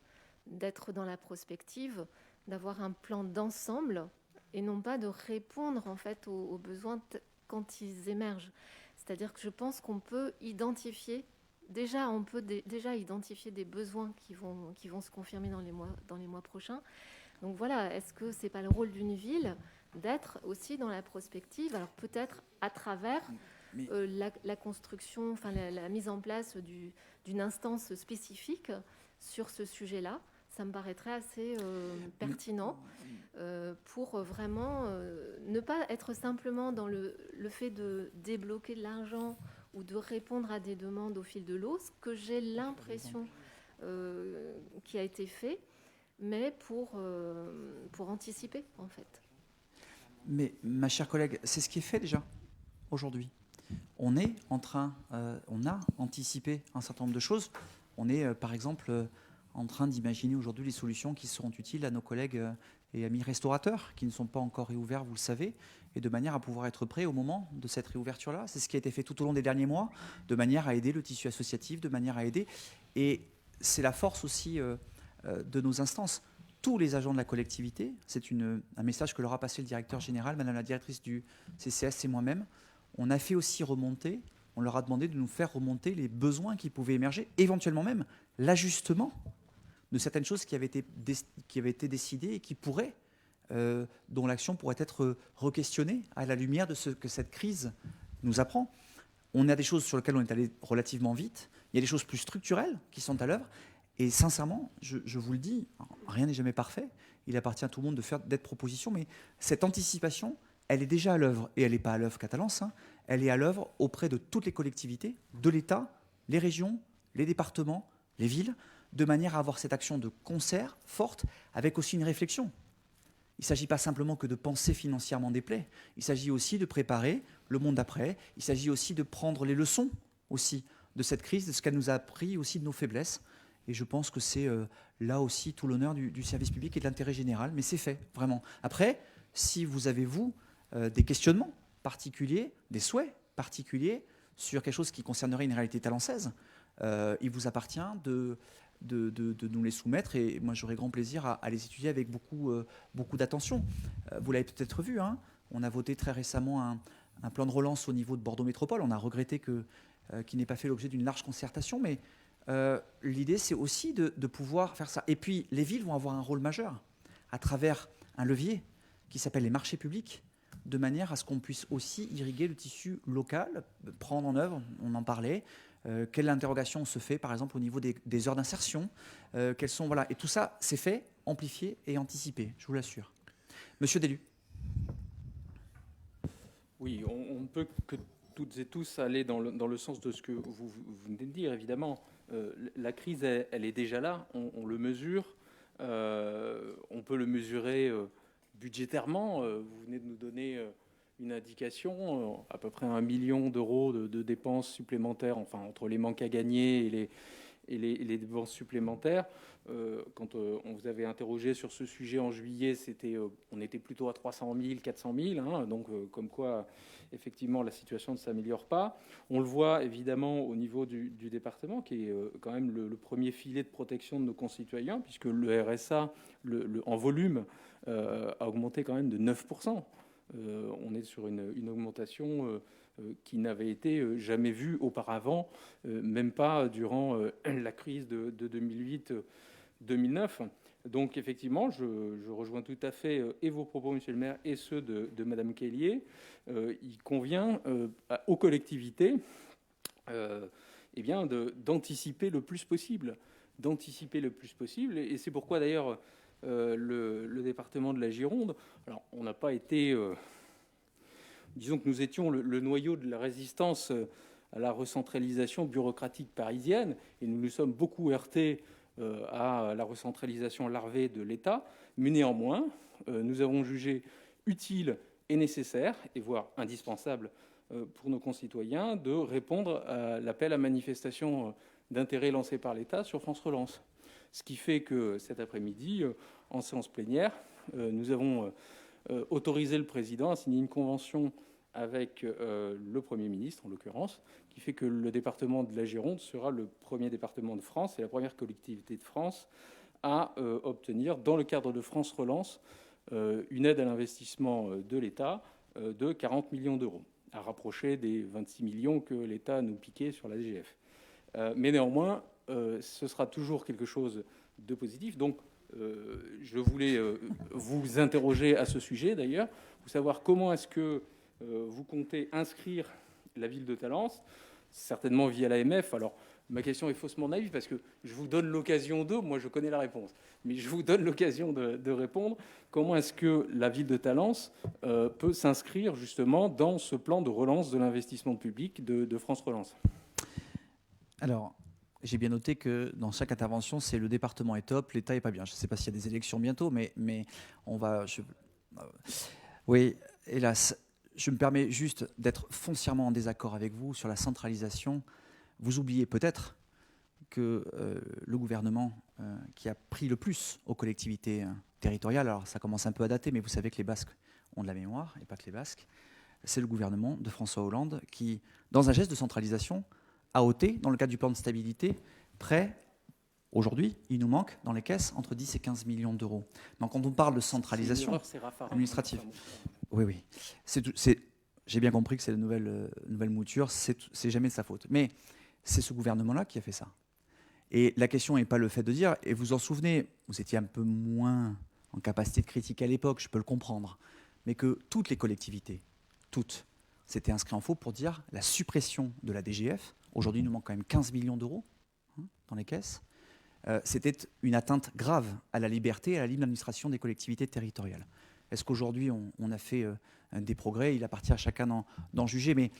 d'être dans la prospective, d'avoir un plan d'ensemble et non pas de répondre en fait aux besoins quand ils émergent. C'est-à-dire que je pense qu'on peut identifier déjà identifier des besoins qui vont se confirmer dans les mois prochains. Donc voilà, est-ce que c'est pas le rôle d'une ville d'être aussi dans la prospective, alors peut-être à travers la construction, enfin la mise en place d'une instance spécifique sur ce sujet-là. Ça me paraîtrait assez pertinent pour vraiment ne pas être simplement dans le fait de débloquer de l'argent ou de répondre à des demandes au fil de l'eau, ce que j'ai l'impression qui a été fait, mais pour anticiper en fait. Mais ma chère collègue, c'est ce qui est fait déjà aujourd'hui. On est en train, on a anticipé un certain nombre de choses. On est par exemple en train d'imaginer aujourd'hui les solutions qui seront utiles à nos collègues et amis restaurateurs qui ne sont pas encore réouverts, vous le savez, et de manière à pouvoir être prêts au moment de cette réouverture-là. C'est ce qui a été fait tout au long des derniers mois, de manière à aider le tissu associatif, de manière à aider. Et c'est la force aussi de nos instances. Tous les agents de la collectivité, c'est un message que leur a passé le directeur général, Madame la directrice du CCS et moi-même, on a fait aussi remonter, on leur a demandé de nous faire remonter les besoins qui pouvaient émerger, éventuellement même l'ajustement de certaines choses qui avaient été décidées et qui pourraient, dont l'action pourrait être re-questionnée à la lumière de ce que cette crise nous apprend. On a des choses sur lesquelles on est allé relativement vite, il y a des choses plus structurelles qui sont à l'œuvre, et sincèrement, je vous le dis, rien n'est jamais parfait, il appartient à tout le monde d'être proposition, mais cette anticipation, elle est déjà à l'œuvre, et elle n'est pas à l'œuvre qu'à Talence, hein, elle est à l'œuvre auprès de toutes les collectivités, de l'État, les régions, les départements, les villes, de manière à avoir cette action de concert forte, avec aussi une réflexion. Il ne s'agit pas simplement que de penser financièrement des plaies, il s'agit aussi de préparer le monde d'après, il s'agit aussi de prendre les leçons aussi de cette crise, de ce qu'elle nous a appris aussi de nos faiblesses. Et je pense que c'est là aussi tout l'honneur du service public et de l'intérêt général, mais c'est fait, vraiment. Après, si vous avez, vous, des questionnements particuliers, des souhaits particuliers sur quelque chose qui concernerait une réalité talençaise, il vous appartient de nous les soumettre, et moi j'aurai grand plaisir à les étudier avec beaucoup d'attention. Vous l'avez peut-être vu, hein, on a voté très récemment un plan de relance au niveau de Bordeaux Métropole. On a regretté qu'il n'ait pas fait l'objet d'une large concertation, mais l'idée c'est aussi de pouvoir faire ça. Et puis les villes vont avoir un rôle majeur à travers un levier qui s'appelle les marchés publics, de manière à ce qu'on puisse aussi irriguer le tissu local, prendre en œuvre, on en parlait, quelle interrogation se fait par exemple au niveau des heures d'insertion, quelles sont, voilà, et tout ça c'est fait, amplifié et anticipé, je vous l'assure. Monsieur Deluy. Oui, on ne peut que toutes et tous aller dans le sens de ce que vous venez de dire, évidemment. La crise, elle est déjà là, on le mesure, on peut le mesurer budgétairement. Vous venez de nous donner une indication, à peu près 1 million d'euros de dépenses supplémentaires, enfin entre les manques à gagner et les dépenses supplémentaires. Quand on vous avait interrogé sur ce sujet en juillet, on était plutôt à 300 000, 400 000, hein, donc comme quoi, effectivement, la situation ne s'améliore pas. On le voit évidemment au niveau du département, qui est quand même le premier filet de protection de nos concitoyens, puisque le RSA, en volume, a augmenté quand même de 9%. On est sur une augmentation qui n'avait été jamais vue auparavant, même pas durant la crise de 2008-2009. Donc effectivement, je rejoins tout à fait et vos propos, monsieur le maire, et ceux de madame Kellier. Il convient aux collectivités d'anticiper le plus possible. Et c'est pourquoi d'ailleurs le département de la Gironde, alors on n'a pas été... disons que nous étions le noyau de la résistance à la recentralisation bureaucratique parisienne, et nous nous sommes beaucoup heurtés à la recentralisation larvée de l'État, mais néanmoins, nous avons jugé utile et nécessaire, et voire indispensable pour nos concitoyens, de répondre à l'appel à manifestation d'intérêt lancé par l'État sur France Relance. Ce qui fait que cet après-midi, en séance plénière, nous avons autorisé le président à signer une convention avec le Premier ministre, en l'occurrence, qui fait que le département de la Gironde sera le premier département de France et la première collectivité de France à obtenir, dans le cadre de France Relance, une aide à l'investissement de l'État de 40 millions d'euros, à rapprocher des 26 millions que l'État nous piquait sur la DGF. Mais néanmoins, ce sera toujours quelque chose de positif. Donc, je voulais vous interroger à ce sujet, d'ailleurs, pour savoir comment est-ce que vous comptez inscrire la ville de Talence, certainement via l'AMF. Alors, ma question est faussement naïve parce que je vous donne l'occasion moi je connais la réponse, mais je vous donne l'occasion de répondre. Comment est-ce que la ville de Talence peut s'inscrire justement dans ce plan de relance de l'investissement public de France Relance? Alors, j'ai bien noté que dans chaque intervention, c'est le département est top, l'État est pas bien. Je ne sais pas s'il y a des élections bientôt, mais on va... Oui, hélas. Je me permets juste d'être foncièrement en désaccord avec vous sur la centralisation. Vous oubliez peut-être que le gouvernement qui a pris le plus aux collectivités territoriales, alors ça commence un peu à dater, mais vous savez que les Basques ont de la mémoire, et pas que les Basques, c'est le gouvernement de François Hollande qui, dans un geste de centralisation, a ôté, dans le cadre du plan de stabilité, près Aujourd'hui, il nous manque dans les caisses entre 10 et 15 millions d'euros. Donc quand on parle de centralisation administrative, oui. J'ai bien compris que c'est la nouvelle mouture, c'est jamais de sa faute. Mais c'est ce gouvernement-là qui a fait ça. Et la question n'est pas le fait de dire, et vous en souvenez, vous étiez un peu moins en capacité de critique à l'époque, je peux le comprendre, mais que toutes les collectivités, toutes, s'étaient inscrites en faux pour dire la suppression de la DGF, aujourd'hui il nous manque quand même 15 millions d'euros dans les caisses, c'était une atteinte grave à la liberté et à la libre administration des collectivités territoriales. Est-ce qu'aujourd'hui on a fait des progrès? Il appartient à chacun d'en juger, mais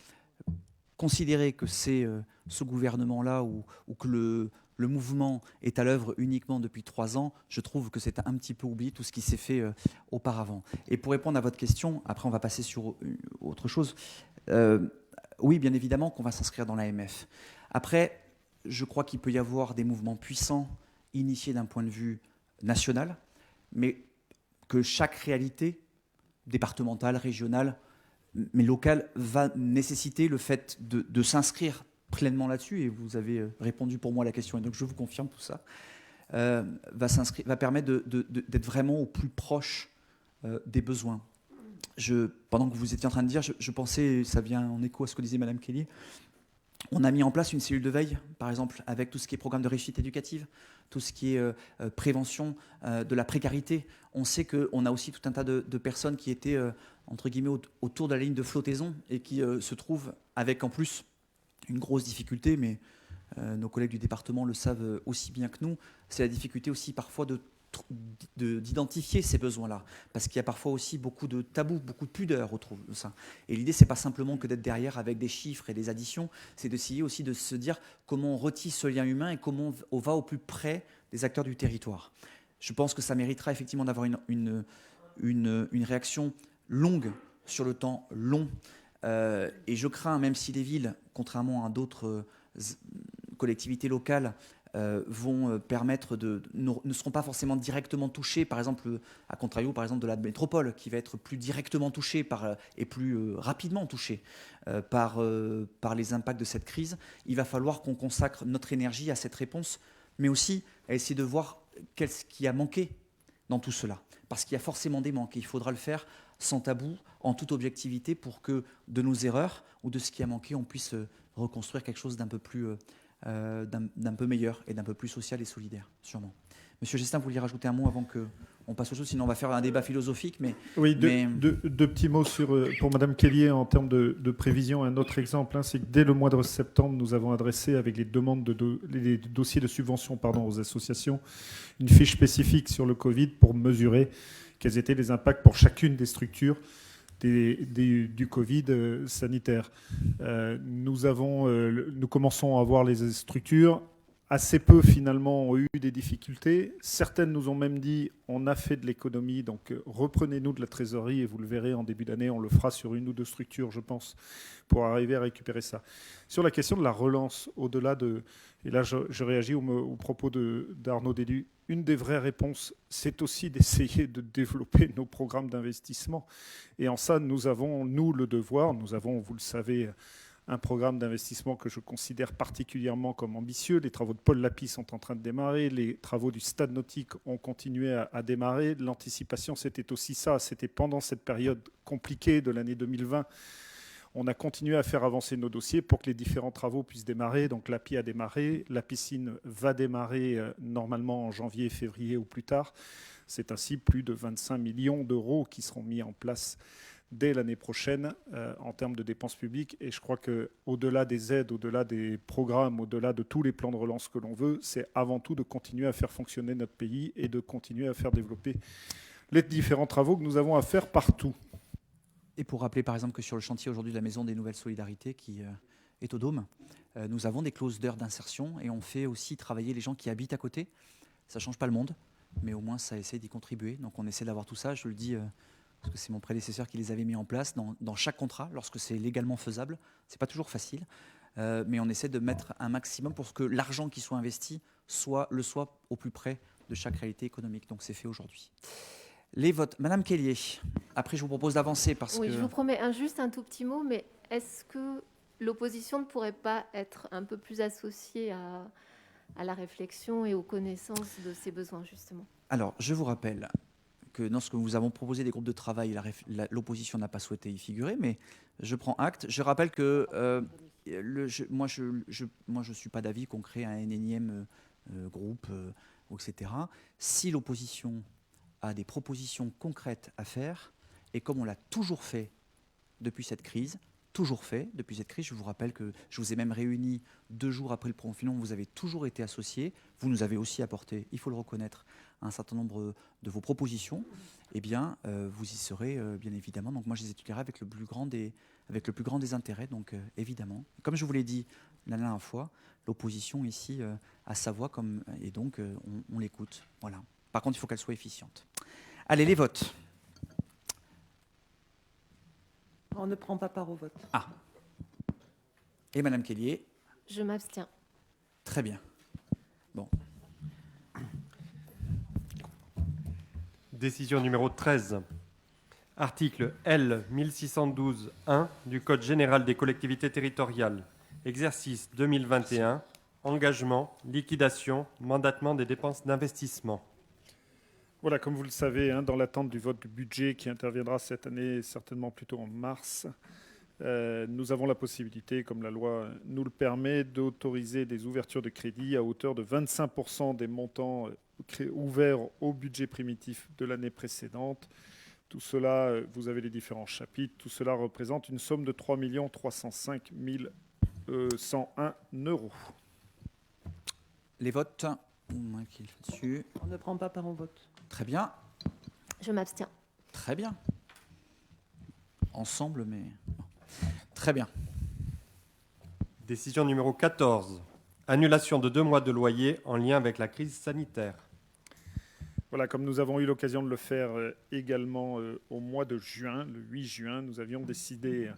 considérer que c'est ce gouvernement-là ou que le mouvement est à l'œuvre uniquement depuis 3 ans, je trouve que c'est un petit peu oublié tout ce qui s'est fait auparavant. Et pour répondre à votre question, après on va passer sur autre chose, oui, bien évidemment qu'on va s'inscrire dans l'AMF. Après, je crois qu'il peut y avoir des mouvements puissants initiés d'un point de vue national, mais que chaque réalité, départementale, régionale, mais locale, va nécessiter le fait de s'inscrire pleinement là-dessus, et vous avez répondu pour moi à la question, et donc je vous confirme tout ça, va permettre d'être vraiment au plus proche des besoins. Pendant que vous étiez en train de dire, je pensais, ça vient en écho à ce que disait Madame Kelly, on a mis en place une cellule de veille, par exemple, avec tout ce qui est programme de réussite éducative, tout ce qui est prévention de la précarité. On sait qu'on a aussi tout un tas de personnes qui étaient, entre guillemets, autour de la ligne de flottaison et qui se trouvent avec, en plus, une grosse difficulté, mais nos collègues du département le savent aussi bien que nous, c'est la difficulté aussi parfois d'identifier ces besoins-là, parce qu'il y a parfois aussi beaucoup de tabous, beaucoup de pudeur autour de ça. Et l'idée, c'est pas simplement que d'être derrière avec des chiffres et des additions, c'est d'essayer aussi de se dire comment on retisse ce lien humain et comment on va au plus près des acteurs du territoire. Je pense que ça méritera effectivement d'avoir une réaction longue sur le temps long. Et je crains, même si les villes, contrairement à d'autres collectivités locales, vont permettre ne seront pas forcément directement touchés, par exemple, à contrario, par exemple, de la métropole, qui va être plus directement touchée et plus rapidement touchée par les impacts de cette crise. Il va falloir qu'on consacre notre énergie à cette réponse, mais aussi à essayer de voir qu'est-ce qui a manqué dans tout cela. Parce qu'il y a forcément des manques, et il faudra le faire sans tabou, en toute objectivité, pour que de nos erreurs ou de ce qui a manqué, on puisse reconstruire quelque chose d'un peu meilleur et d'un peu plus social et solidaire, sûrement. Monsieur Gestin, vous vouliez rajouter un mot avant qu'on passe aux choses, sinon on va faire un débat philosophique. Oui, deux petits mots pour Madame Kellier en termes de prévision. Un autre exemple, c'est que dès le mois de septembre, nous avons adressé avec les demandes les dossiers de subvention aux associations une fiche spécifique sur le Covid pour mesurer quels étaient les impacts pour chacune des structures du Covid sanitaire. Nous commençons à voir les structures. Assez peu, finalement, ont eu des difficultés. Certaines nous ont même dit on a fait de l'économie, donc reprenez-nous de la trésorerie, et vous le verrez en début d'année, on le fera sur 1 ou 2 structures, je pense, pour arriver à récupérer ça. Sur la question de la relance, au-delà de... Et là, je réagis au propos d'Arnaud Délu. Une des vraies réponses, c'est aussi d'essayer de développer nos programmes d'investissement. Et en ça, nous avons, nous, le devoir. Nous avons, vous le savez, un programme d'investissement que je considère particulièrement comme ambitieux. Les travaux de Paul Lapie sont en train de démarrer. Les travaux du stade nautique ont continué à démarrer. L'anticipation, c'était aussi ça. C'était pendant cette période compliquée de l'année 2020. On a continué à faire avancer nos dossiers pour que les différents travaux puissent démarrer. Donc Lapie a démarré. La piscine va démarrer normalement en janvier, février ou plus tard. C'est ainsi plus de 25 millions d'euros qui seront mis en place dès l'année prochaine en termes de dépenses publiques. Et je crois qu'au-delà des aides, au-delà des programmes, au-delà de tous les plans de relance que l'on veut, c'est avant tout de continuer à faire fonctionner notre pays et de continuer à faire développer les différents travaux que nous avons à faire partout. Et pour rappeler par exemple que sur le chantier aujourd'hui de la Maison des Nouvelles Solidarités qui est au Dôme, nous avons des clauses d'heures d'insertion et on fait aussi travailler les gens qui habitent à côté. Ça ne change pas le monde, mais au moins ça essaie d'y contribuer. Donc on essaie d'avoir tout ça, je le dis parce que c'est mon prédécesseur qui les avait mis en place dans chaque contrat lorsque c'est légalement faisable. Ce n'est pas toujours facile, mais on essaie de mettre un maximum pour que l'argent qui soit investi soit au plus près de chaque réalité économique. Donc c'est fait aujourd'hui. Les votes. Madame Kellier, après je vous propose d'avancer parce que... Oui, je vous promets juste un tout petit mot, mais est-ce que l'opposition ne pourrait pas être un peu plus associée à la réflexion et aux connaissances de ces besoins, justement. Alors, je vous rappelle que lorsque nous avons proposé des groupes de travail, l'opposition n'a pas souhaité y figurer, mais je prends acte. Je rappelle que moi, je suis pas d'avis qu'on crée un énième groupe, etc. Si l'opposition a des propositions concrètes à faire, et comme on l'a toujours fait depuis cette crise, je vous rappelle que je vous ai même réunis 2 jours après le confinement, vous avez toujours été associés, vous nous avez aussi apporté, il faut le reconnaître, un certain nombre de vos propositions, eh bien, vous y serez bien évidemment. Donc moi, je les étudierai avec le plus grand des intérêts, donc évidemment. Comme je vous l'ai dit la dernière fois, l'opposition ici a sa voix, et donc on l'écoute. Voilà. Par contre, il faut qu'elle soit efficiente. Allez, les votes. On ne prend pas part au vote. Ah. Et Madame Kellier? Je m'abstiens. Très bien. Bon. Décision numéro 13. Article L. 1612-1 du Code général des collectivités territoriales. Exercice 2021. Engagement, liquidation, mandatement des dépenses d'investissement. Voilà, comme vous le savez, dans l'attente du vote du budget qui interviendra cette année, certainement plutôt en mars, nous avons la possibilité, comme la loi nous le permet, d'autoriser des ouvertures de crédit à hauteur de 25% des montants ouverts au budget primitif de l'année précédente. Tout cela, vous avez les différents chapitres, tout cela représente une somme de 3 305 101 €. Les votes. On ne prend pas part au vote. Très bien. Je m'abstiens. Très bien. Ensemble, mais... Très bien. Décision numéro 14. Annulation de 2 mois de loyer en lien avec la crise sanitaire. Voilà, comme nous avons eu l'occasion de le faire également au mois de juin, le 8 juin, nous avions décidé,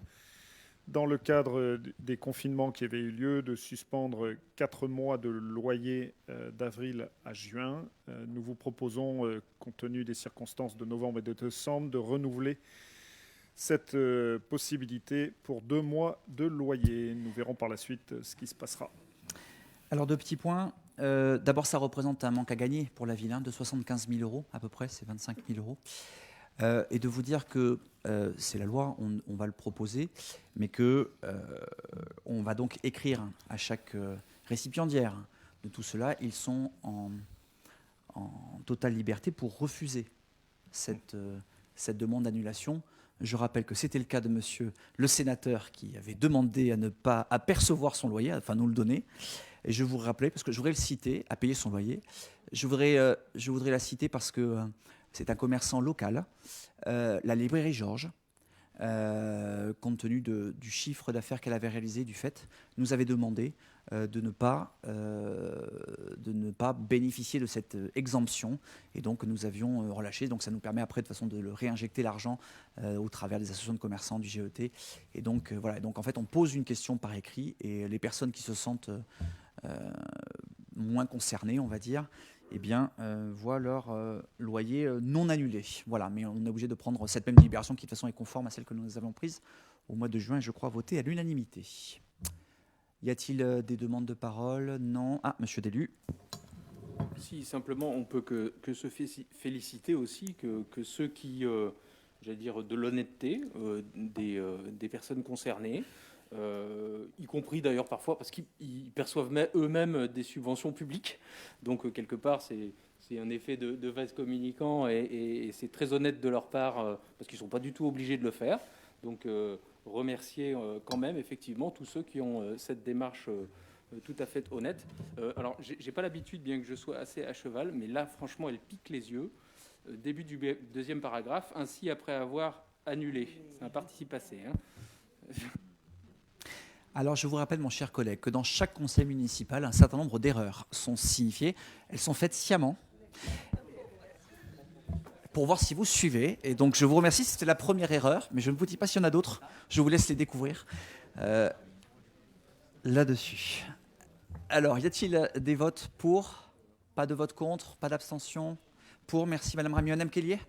dans le cadre des confinements qui avaient eu lieu, de suspendre 4 mois de loyer d'avril à juin. Nous vous proposons, compte tenu des circonstances de novembre et de décembre, de renouveler cette possibilité pour 2 mois de loyer. Nous verrons par la suite ce qui se passera. Alors, 2 petits points. D'abord, ça représente un manque à gagner pour la ville, de 75 000 € à peu près, c'est 25 000 €. Et de vous dire que c'est la loi, on va le proposer, mais que on va donc écrire à chaque récipiendaire de tout cela. Ils sont en totale liberté pour refuser cette demande d'annulation. Je rappelle que c'était le cas de monsieur le sénateur qui avait demandé à ne pas percevoir son loyer, enfin nous le donner. Et je vous rappelais, parce que je voudrais le citer, à payer son loyer. Je voudrais la citer parce que c'est un commerçant local, la librairie Georges, compte tenu du chiffre d'affaires qu'elle avait réalisé du fait, nous avait demandé de ne pas bénéficier de cette exemption. Et donc nous avions relâché. Donc ça nous permet après de façon de le réinjecter l'argent au travers des associations de commerçants du GET. Et donc voilà. Donc en fait on pose une question par écrit et les personnes qui se sentent moins concernées, on va dire, eh bien, voient leur loyer non annulé. Voilà, mais on est obligé de prendre cette même délibération qui de toute façon est conforme à celle que nous avons prise au mois de juin, je crois, votée à l'unanimité. Y a-t-il des demandes de parole? Non. Ah, monsieur Delu. Si, simplement, on peut que se féliciter aussi que ceux qui, j'allais dire, de l'honnêteté des personnes concernées, y compris d'ailleurs parfois parce qu'ils perçoivent eux-mêmes des subventions publiques. Donc, quelque part, c'est un effet de vase communicant et c'est très honnête de leur part parce qu'ils ne sont pas du tout obligés de le faire. Donc, remercier quand même, effectivement, tous ceux qui ont cette démarche tout à fait honnête. Alors, j'ai pas l'habitude, bien que je sois assez à cheval, mais là, franchement, elle pique les yeux. Début du deuxième paragraphe, ainsi après avoir annulé. C'est un participe passé. Alors, je vous rappelle, mon cher collègue, que dans chaque conseil municipal, un certain nombre d'erreurs sont signifiées. Elles sont faites sciemment pour voir si vous suivez. Et donc, je vous remercie. C'était la première erreur, mais je ne vous dis pas s'il y en a d'autres. Je vous laisse les découvrir là-dessus. Alors, y a-t-il des votes pour? Pas de vote contre? Pas d'abstention? Pour? Merci, Madame Ramion. Madame Kellier?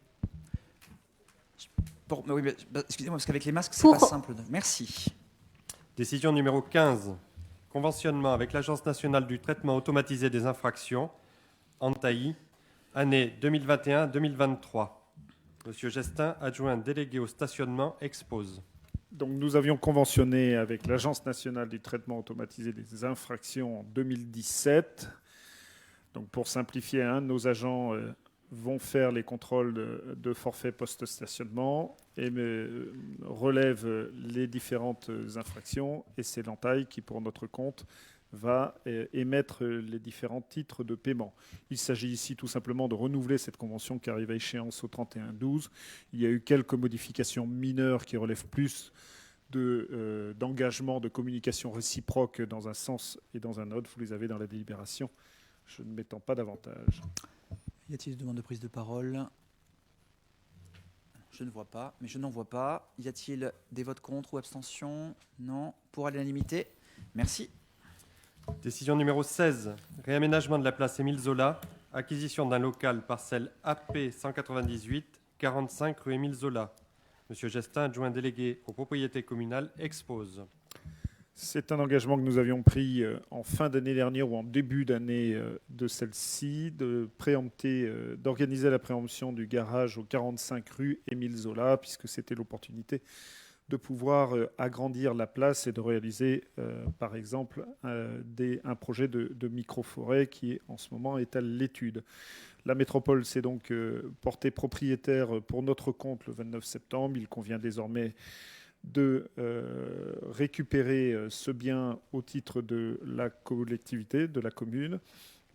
Oui, excusez-moi, parce qu'avec les masques, c'est pas simple. Merci. Décision numéro 15. conventionnement avec l'Agence nationale du traitement automatisé des infractions, ANTAI, année 2021-2023. Monsieur Gestin, adjoint délégué au stationnement, expose. Donc, nous avions conventionné avec l'Agence nationale du traitement automatisé des infractions en 2017. Donc, pour simplifier, nos agents vont faire les contrôles de forfait post-stationnement et relèvent les différentes infractions. Et c'est l'ANTAI qui, pour notre compte, va émettre les différents titres de paiement. Il s'agit ici tout simplement de renouveler cette convention qui arrive à échéance au 31/12. Il y a eu quelques modifications mineures qui relèvent plus d'engagement, de communication réciproque dans un sens et dans un autre. Vous les avez dans la délibération. Je ne m'étends pas davantage. Y a-t-il une demande de prise de parole? Je ne vois pas, mais je n'en vois pas. Y a-t-il des votes contre ou abstentions? Non. Pour à l'unanimité? Merci. Décision numéro 16, réaménagement de la place Émile Zola, acquisition d'un local parcelle AP 198, 45 rue Émile Zola. Monsieur Gestin, adjoint délégué aux propriétés communales, expose. C'est un engagement que nous avions pris en fin d'année dernière ou en début d'année de celle-ci, d'organiser la préemption du garage au 45 rue Émile Zola, puisque c'était l'opportunité de pouvoir agrandir la place et de réaliser, par exemple, un projet de micro-forêt qui, en ce moment, est à l'étude. La métropole s'est donc portée propriétaire pour notre compte le 29 septembre. Il convient désormais de récupérer ce bien au titre de la collectivité, de la commune.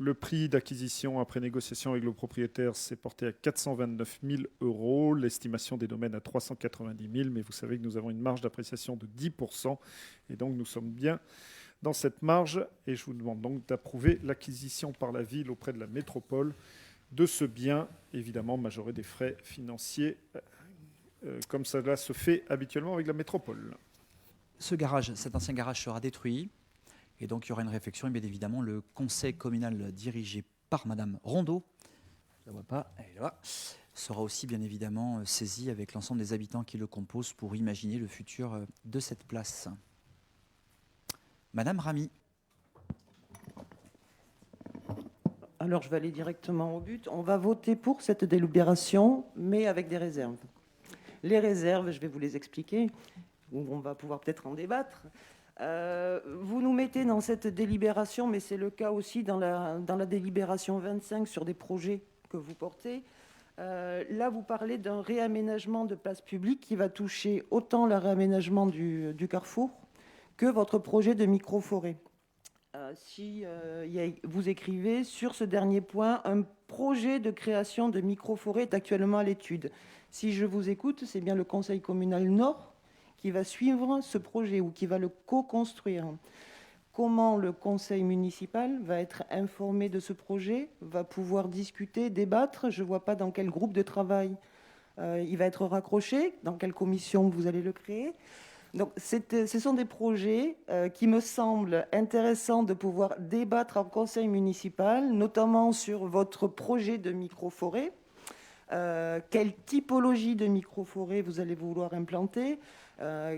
Le prix d'acquisition après négociation avec le propriétaire s'est porté à 429 000 €, l'estimation des domaines à 390 000, mais vous savez que nous avons une marge d'appréciation de 10%, et donc nous sommes bien dans cette marge, et je vous demande donc d'approuver l'acquisition par la ville auprès de la métropole de ce bien, évidemment majoré des frais financiers, comme cela se fait habituellement avec la métropole. Ce garage, cet ancien garage sera détruit. Et donc, il y aura une réflexion. Et bien évidemment, le conseil communal dirigé par Madame Rondeau, je ne la vois pas, elle est là, sera aussi bien évidemment saisi avec l'ensemble des habitants qui le composent pour imaginer le futur de cette place. Madame Ramy. Alors, je vais aller directement au but. On va voter pour cette délibération, mais avec des réserves. Les réserves, je vais vous les expliquer, ou on va pouvoir peut-être en débattre. Vous nous mettez dans cette délibération, mais c'est le cas aussi dans la délibération 25 sur des projets que vous portez. Là, vous parlez d'un réaménagement de place publique qui va toucher autant le réaménagement du carrefour que votre projet de micro-forêt. Vous écrivez sur ce dernier point, un projet de création de micro-forêt est actuellement à l'étude. Si je vous écoute, c'est bien le Conseil communal Nord qui va suivre ce projet ou qui va le co-construire. Comment le conseil municipal va être informé de ce projet, va pouvoir discuter, débattre? Je ne vois pas dans quel groupe de travail il va être raccroché, dans quelle commission vous allez le créer. Donc, ce sont des projets qui me semblent intéressants de pouvoir débattre en conseil municipal, notamment sur votre projet de micro-forêt. Quelle typologie de micro-forêt vous allez vouloir implanter?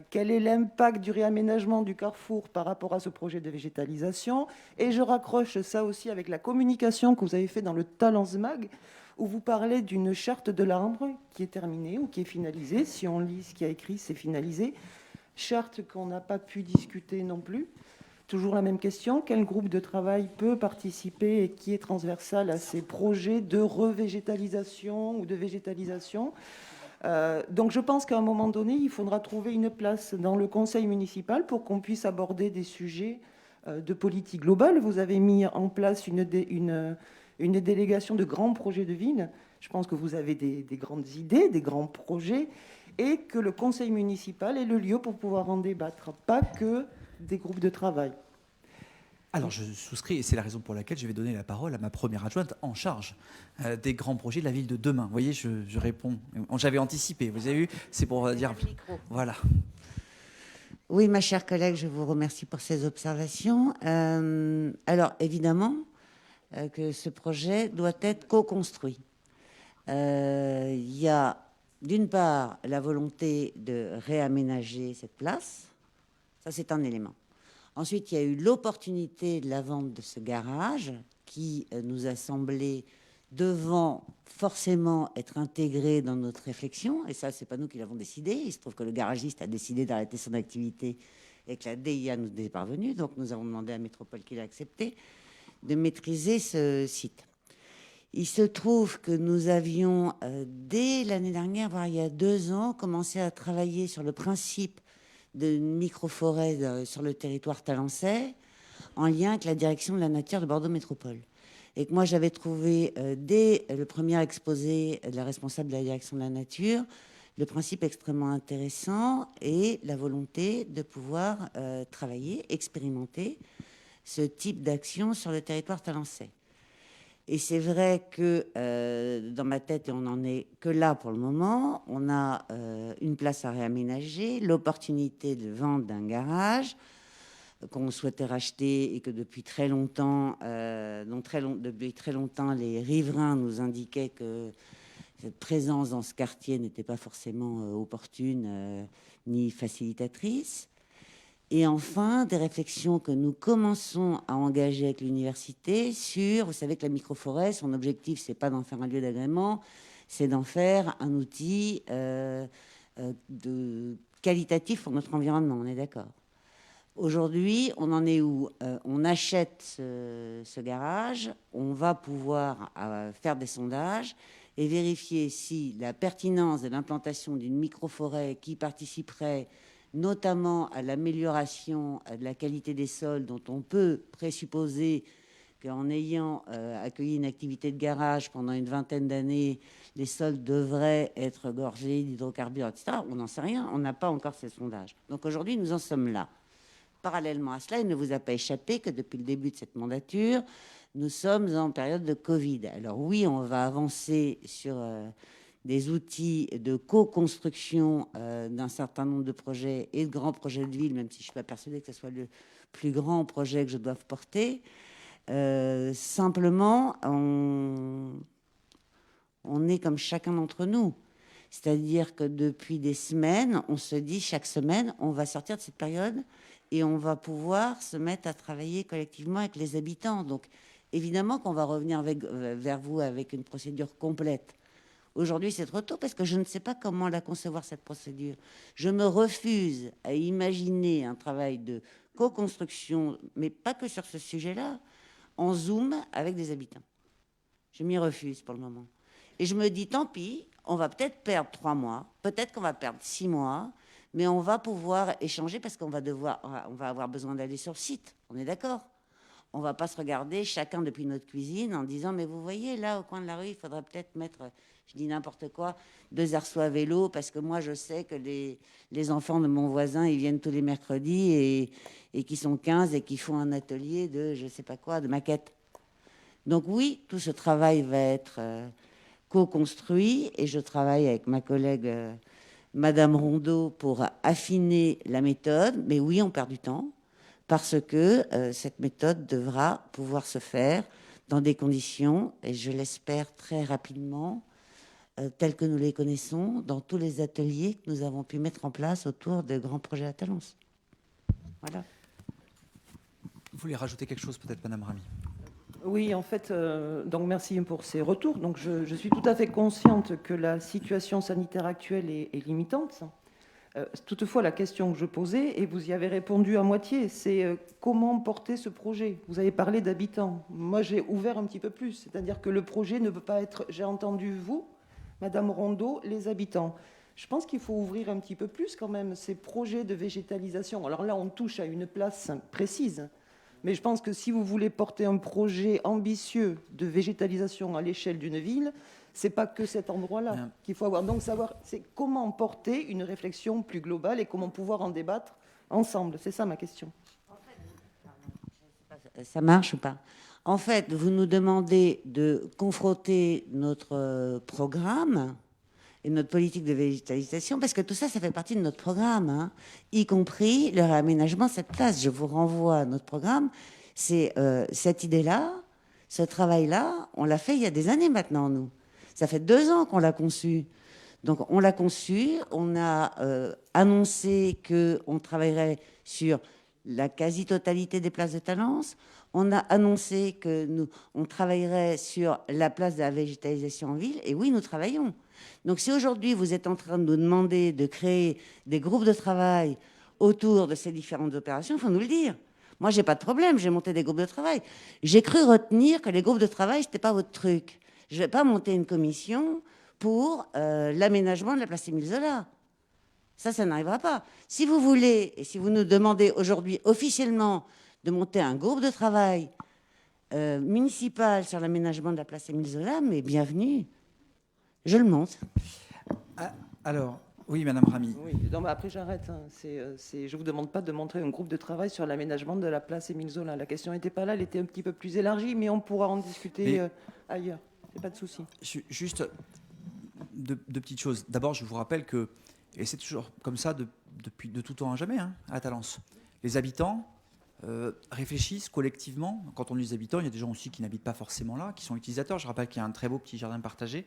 Quel est l'impact du réaménagement du carrefour par rapport à ce projet de végétalisation? Et je raccroche ça aussi avec la communication que vous avez fait dans le Talansmag, où vous parlez d'une charte de l'arbre qui est terminée ou qui est finalisée. Si on lit ce qui a écrit, c'est finalisé. Charte qu'on n'a pas pu discuter non plus. Toujours la même question, quel groupe de travail peut participer et qui est transversal à ces projets de revégétalisation ou de végétalisation? Donc je pense qu'à un moment donné, il faudra trouver une place dans le conseil municipal pour qu'on puisse aborder des sujets de politique globale. Vous avez mis en place une délégation de grands projets de ville. Je pense que vous avez des grandes idées, des grands projets, et que le conseil municipal est le lieu pour pouvoir en débattre, pas que des groupes de travail. Alors, je souscris, et c'est la raison pour laquelle je vais donner la parole à ma première adjointe en charge des grands projets de la ville de demain. Vous voyez, je réponds. J'avais anticipé, vous avez vu, c'est pour dire... Voilà. Oui, ma chère collègue, je vous remercie pour ces observations. Alors, évidemment, que ce projet doit être co-construit. Il y a, d'une part, la volonté de réaménager cette place. Ça, c'est un élément. Ensuite, il y a eu l'opportunité de la vente de ce garage qui nous a semblé devant forcément être intégré dans notre réflexion. Et ça, c'est pas nous qui l'avons décidé. Il se trouve que le garagiste a décidé d'arrêter son activité et que la DIA nous est parvenue. Donc, nous avons demandé à Métropole, qui l'a accepté, de maîtriser ce site. Il se trouve que nous avions, dès l'année dernière, voire il y a 2 ans, commencé à travailler sur le principe d'une microforêt sur le territoire talençais, en lien avec la direction de la nature de Bordeaux Métropole. Et que moi, j'avais trouvé, dès le premier exposé de la responsable de la direction de la nature, le principe extrêmement intéressant et la volonté de pouvoir travailler, expérimenter ce type d'action sur le territoire talençais. Et c'est vrai que dans ma tête, et on n'en est que là pour le moment, on a une place à réaménager, l'opportunité de vente d'un garage qu'on souhaitait racheter et que depuis très longtemps, depuis très longtemps, les riverains nous indiquaient que cette présence dans ce quartier n'était pas forcément opportune ni facilitatrice. Et enfin, des réflexions que nous commençons à engager avec l'université sur, vous savez que la microforêt, son objectif, c'est pas d'en faire un lieu d'agrément, c'est d'en faire un outil qualitatif pour notre environnement, on est d'accord. Aujourd'hui, on en est où? On achète ce garage, on va pouvoir faire des sondages et vérifier si la pertinence de l'implantation d'une microforêt qui participerait notamment à l'amélioration de la qualité des sols, dont on peut présupposer qu'en ayant accueilli une activité de garage pendant une vingtaine d'années, les sols devraient être gorgés d'hydrocarbures, etc. On n'en sait rien, on n'a pas encore ces sondages. Donc aujourd'hui, nous en sommes là. Parallèlement à cela, il ne vous a pas échappé que depuis le début de cette mandature, nous sommes en période de Covid. Alors oui, on va avancer sur des outils de co-construction d'un certain nombre de projets et de grands projets de ville, même si je ne suis pas persuadée que ce soit le plus grand projet que je doive porter. Simplement, on est comme chacun d'entre nous. C'est-à-dire que depuis des semaines, on se dit chaque semaine, on va sortir de cette période et on va pouvoir se mettre à travailler collectivement avec les habitants. Donc, évidemment qu'on va revenir vers vous avec une procédure complète. Aujourd'hui, c'est trop tôt parce que je ne sais pas comment la concevoir, cette procédure. Je me refuse à imaginer un travail de co-construction, mais pas que sur ce sujet-là, en Zoom avec des habitants. Je m'y refuse pour le moment. Et je me dis, tant pis, on va peut-être perdre 3 mois, peut-être qu'on va perdre 6 mois, mais on va pouvoir échanger parce qu'on va avoir besoin d'aller sur le site. On est d'accord? On ne va pas se regarder chacun depuis notre cuisine en disant, mais vous voyez, là, au coin de la rue, il faudrait peut-être mettre, je dis n'importe quoi, 2 arceaux à vélo, parce que moi, je sais que les enfants de mon voisin, ils viennent tous les mercredis et qui sont 15 et qui font un atelier de, je ne sais pas quoi, de maquettes. Donc oui, tout ce travail va être co-construit et je travaille avec ma collègue Madame Rondeau pour affiner la méthode. Mais oui, on perd du temps parce que cette méthode devra pouvoir se faire dans des conditions, et je l'espère très rapidement, telles que nous les connaissons, dans tous les ateliers que nous avons pu mettre en place autour de grands projets à Talence. Voilà. Vous voulez rajouter quelque chose peut-être, Madame Ramy? Oui, en fait, donc merci pour ces retours. Donc je suis tout à fait consciente que la situation sanitaire actuelle est limitante. Toutefois, la question que je posais, et vous y avez répondu à moitié, c'est comment porter ce projet? Vous avez parlé d'habitants. Moi, j'ai ouvert un petit peu plus. C'est-à-dire que le projet ne peut pas être, j'ai entendu vous, Madame Rondeau, les habitants. Je pense qu'il faut ouvrir un petit peu plus quand même ces projets de végétalisation. Alors là, on touche à une place précise. Mais je pense que si vous voulez porter un projet ambitieux de végétalisation à l'échelle d'une ville, c'est pas que cet endroit-là qu'il faut avoir. Donc savoir, c'est comment porter une réflexion plus globale et comment pouvoir en débattre ensemble. C'est ça ma question. Ça marche ou pas? En fait, vous nous demandez de confronter notre programme et notre politique de végétalisation, parce que tout ça, ça fait partie de notre programme, hein, y compris le réaménagement de cette place. Je vous renvoie à notre programme. C'est cette idée-là, ce travail-là, on l'a fait il y a des années maintenant, nous. Ça fait 2 ans qu'on l'a conçu. Donc, on l'a conçu, on a annoncé qu'on travaillerait sur la quasi-totalité des places de Talence. On a annoncé que on travaillerait sur la place de la végétalisation en ville. Et oui, nous travaillons. Donc si aujourd'hui vous êtes en train de nous demander de créer des groupes de travail autour de ces différentes opérations, il faut nous le dire. Moi, j'ai pas de problème, j'ai monté des groupes de travail. J'ai cru retenir que les groupes de travail, c'était pas votre truc. Je vais pas monter une commission pour l'aménagement de la place Émile Zola. Ça n'arrivera pas. Si vous voulez, et si vous nous demandez aujourd'hui officiellement de monter un groupe de travail municipal sur l'aménagement de la place Émile Zola, mais bienvenue. Je le monte. Alors, oui, Madame Ramy. Oui, non, mais après j'arrête. Hein. Je ne vous demande pas de montrer un groupe de travail sur l'aménagement de la place Émile Zola. La question n'était pas là, elle était un petit peu plus élargie, mais on pourra en discuter ailleurs. Il n'y a pas de souci. Juste deux petites choses. D'abord, je vous rappelle que, et c'est toujours comme ça depuis de tout temps à jamais, hein, à Talence, les habitants réfléchissent collectivement. Quand on dit les habitants, il y a des gens aussi qui n'habitent pas forcément là, qui sont utilisateurs. Je rappelle qu'il y a un très beau petit jardin partagé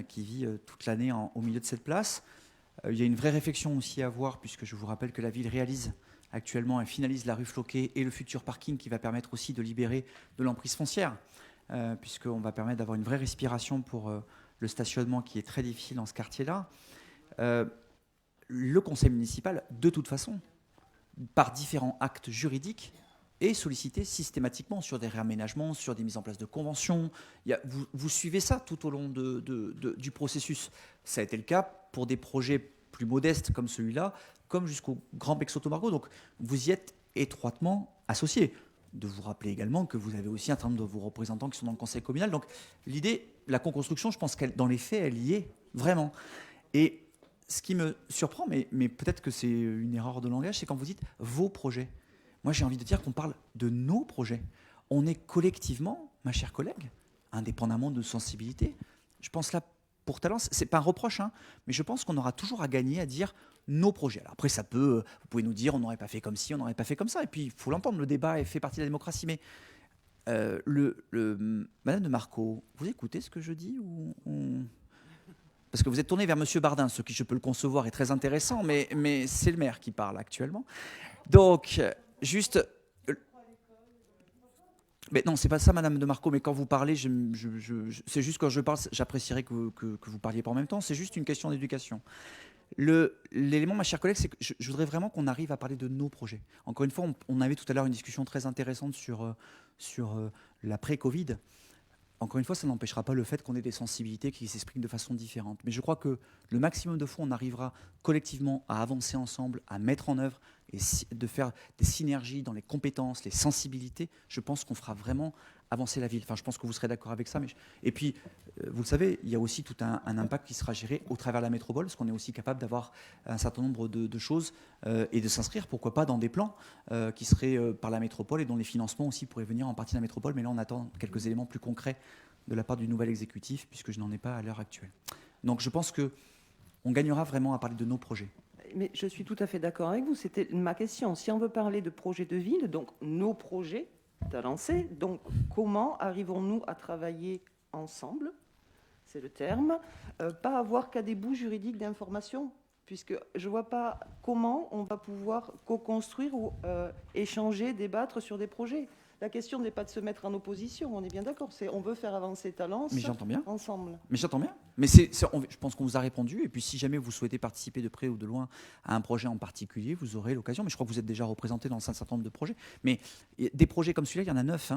qui vit toute l'année au milieu de cette place. Il y a une vraie réflexion aussi à avoir, puisque je vous rappelle que la ville réalise actuellement et finalise la rue Floquet et le futur parking qui va permettre aussi de libérer de l'emprise foncière, puisqu'on va permettre d'avoir une vraie respiration pour le stationnement qui est très difficile dans ce quartier-là. Le conseil municipal, de toute façon, par différents actes juridiques, est sollicité systématiquement sur des réaménagements, sur des mises en place de conventions. Vous suivez ça tout au long du processus. Ça a été le cas pour des projets plus modestes comme celui-là, comme jusqu'au Grand Bec Sotomayor. Donc vous y êtes étroitement associés. De vous rappeler également que vous avez aussi un certain nombre de vos représentants qui sont dans le conseil communal. Donc l'idée, la co-construction, je pense qu'elle, dans les faits, elle y est vraiment. Et ce qui me surprend, mais peut-être que c'est une erreur de langage, c'est quand vous dites vos projets. Moi, j'ai envie de dire qu'on parle de nos projets. On est collectivement, ma chère collègue, indépendamment de sensibilité. Je pense là, pour Talence, c'est pas un reproche, hein, mais je pense qu'on aura toujours à gagner à dire nos projets. Alors après, ça peut, vous pouvez nous dire, on n'aurait pas fait comme ci, on n'aurait pas fait comme ça. Et puis, il faut l'entendre, le débat fait partie de la démocratie. Mais Madame de Marco, vous écoutez ce que je dis ou Parce que vous êtes tourné vers Monsieur Bardin, ce qui, je peux le concevoir, est très intéressant, mais c'est le maire qui parle actuellement. Donc, juste... Mais non, c'est pas ça, Madame de Marco, mais quand vous parlez, c'est juste quand je parle, j'apprécierais que vous parliez pas en même temps, c'est juste une question d'éducation. L'élément, ma chère collègue, c'est que je voudrais vraiment qu'on arrive à parler de nos projets. Encore une fois, on avait tout à l'heure une discussion très intéressante sur l'après-Covid. Encore une fois, ça n'empêchera pas le fait qu'on ait des sensibilités qui s'expriment de façon différente. Mais je crois que le maximum de fois, on arrivera collectivement à avancer ensemble, à mettre en œuvre et de faire des synergies dans les compétences, les sensibilités. Je pense qu'on fera vraiment avancer la ville. Enfin, je pense que vous serez d'accord avec ça. Et puis, vous le savez, il y a aussi tout un impact qui sera géré au travers de la métropole, parce qu'on est aussi capable d'avoir un certain nombre de choses et de s'inscrire, pourquoi pas, dans des plans qui seraient par la métropole et dont les financements aussi pourraient venir en partie de la métropole. Mais là, on attend quelques éléments plus concrets de la part du nouvel exécutif, puisque je n'en ai pas à l'heure actuelle. Donc, je pense qu'on gagnera vraiment à parler de nos projets. Mais je suis tout à fait d'accord avec vous. C'était ma question. Si on veut parler de projets de ville, donc nos projets Talençais, donc comment arrivons-nous à travailler ensemble, c'est le terme, pas avoir qu'à des bouts juridiques d'information, puisque je ne vois pas comment on va pouvoir co-construire ou échanger, débattre sur des projets. La question n'est pas de se mettre en opposition, on est bien d'accord. On veut faire avancer Talence ensemble. Mais j'entends bien. Mais je pense qu'on vous a répondu. Et puis, si jamais vous souhaitez participer de près ou de loin à un projet en particulier, vous aurez l'occasion. Mais je crois que vous êtes déjà représenté dans un certain nombre de projets. Mais des projets comme celui-là, il y en a 9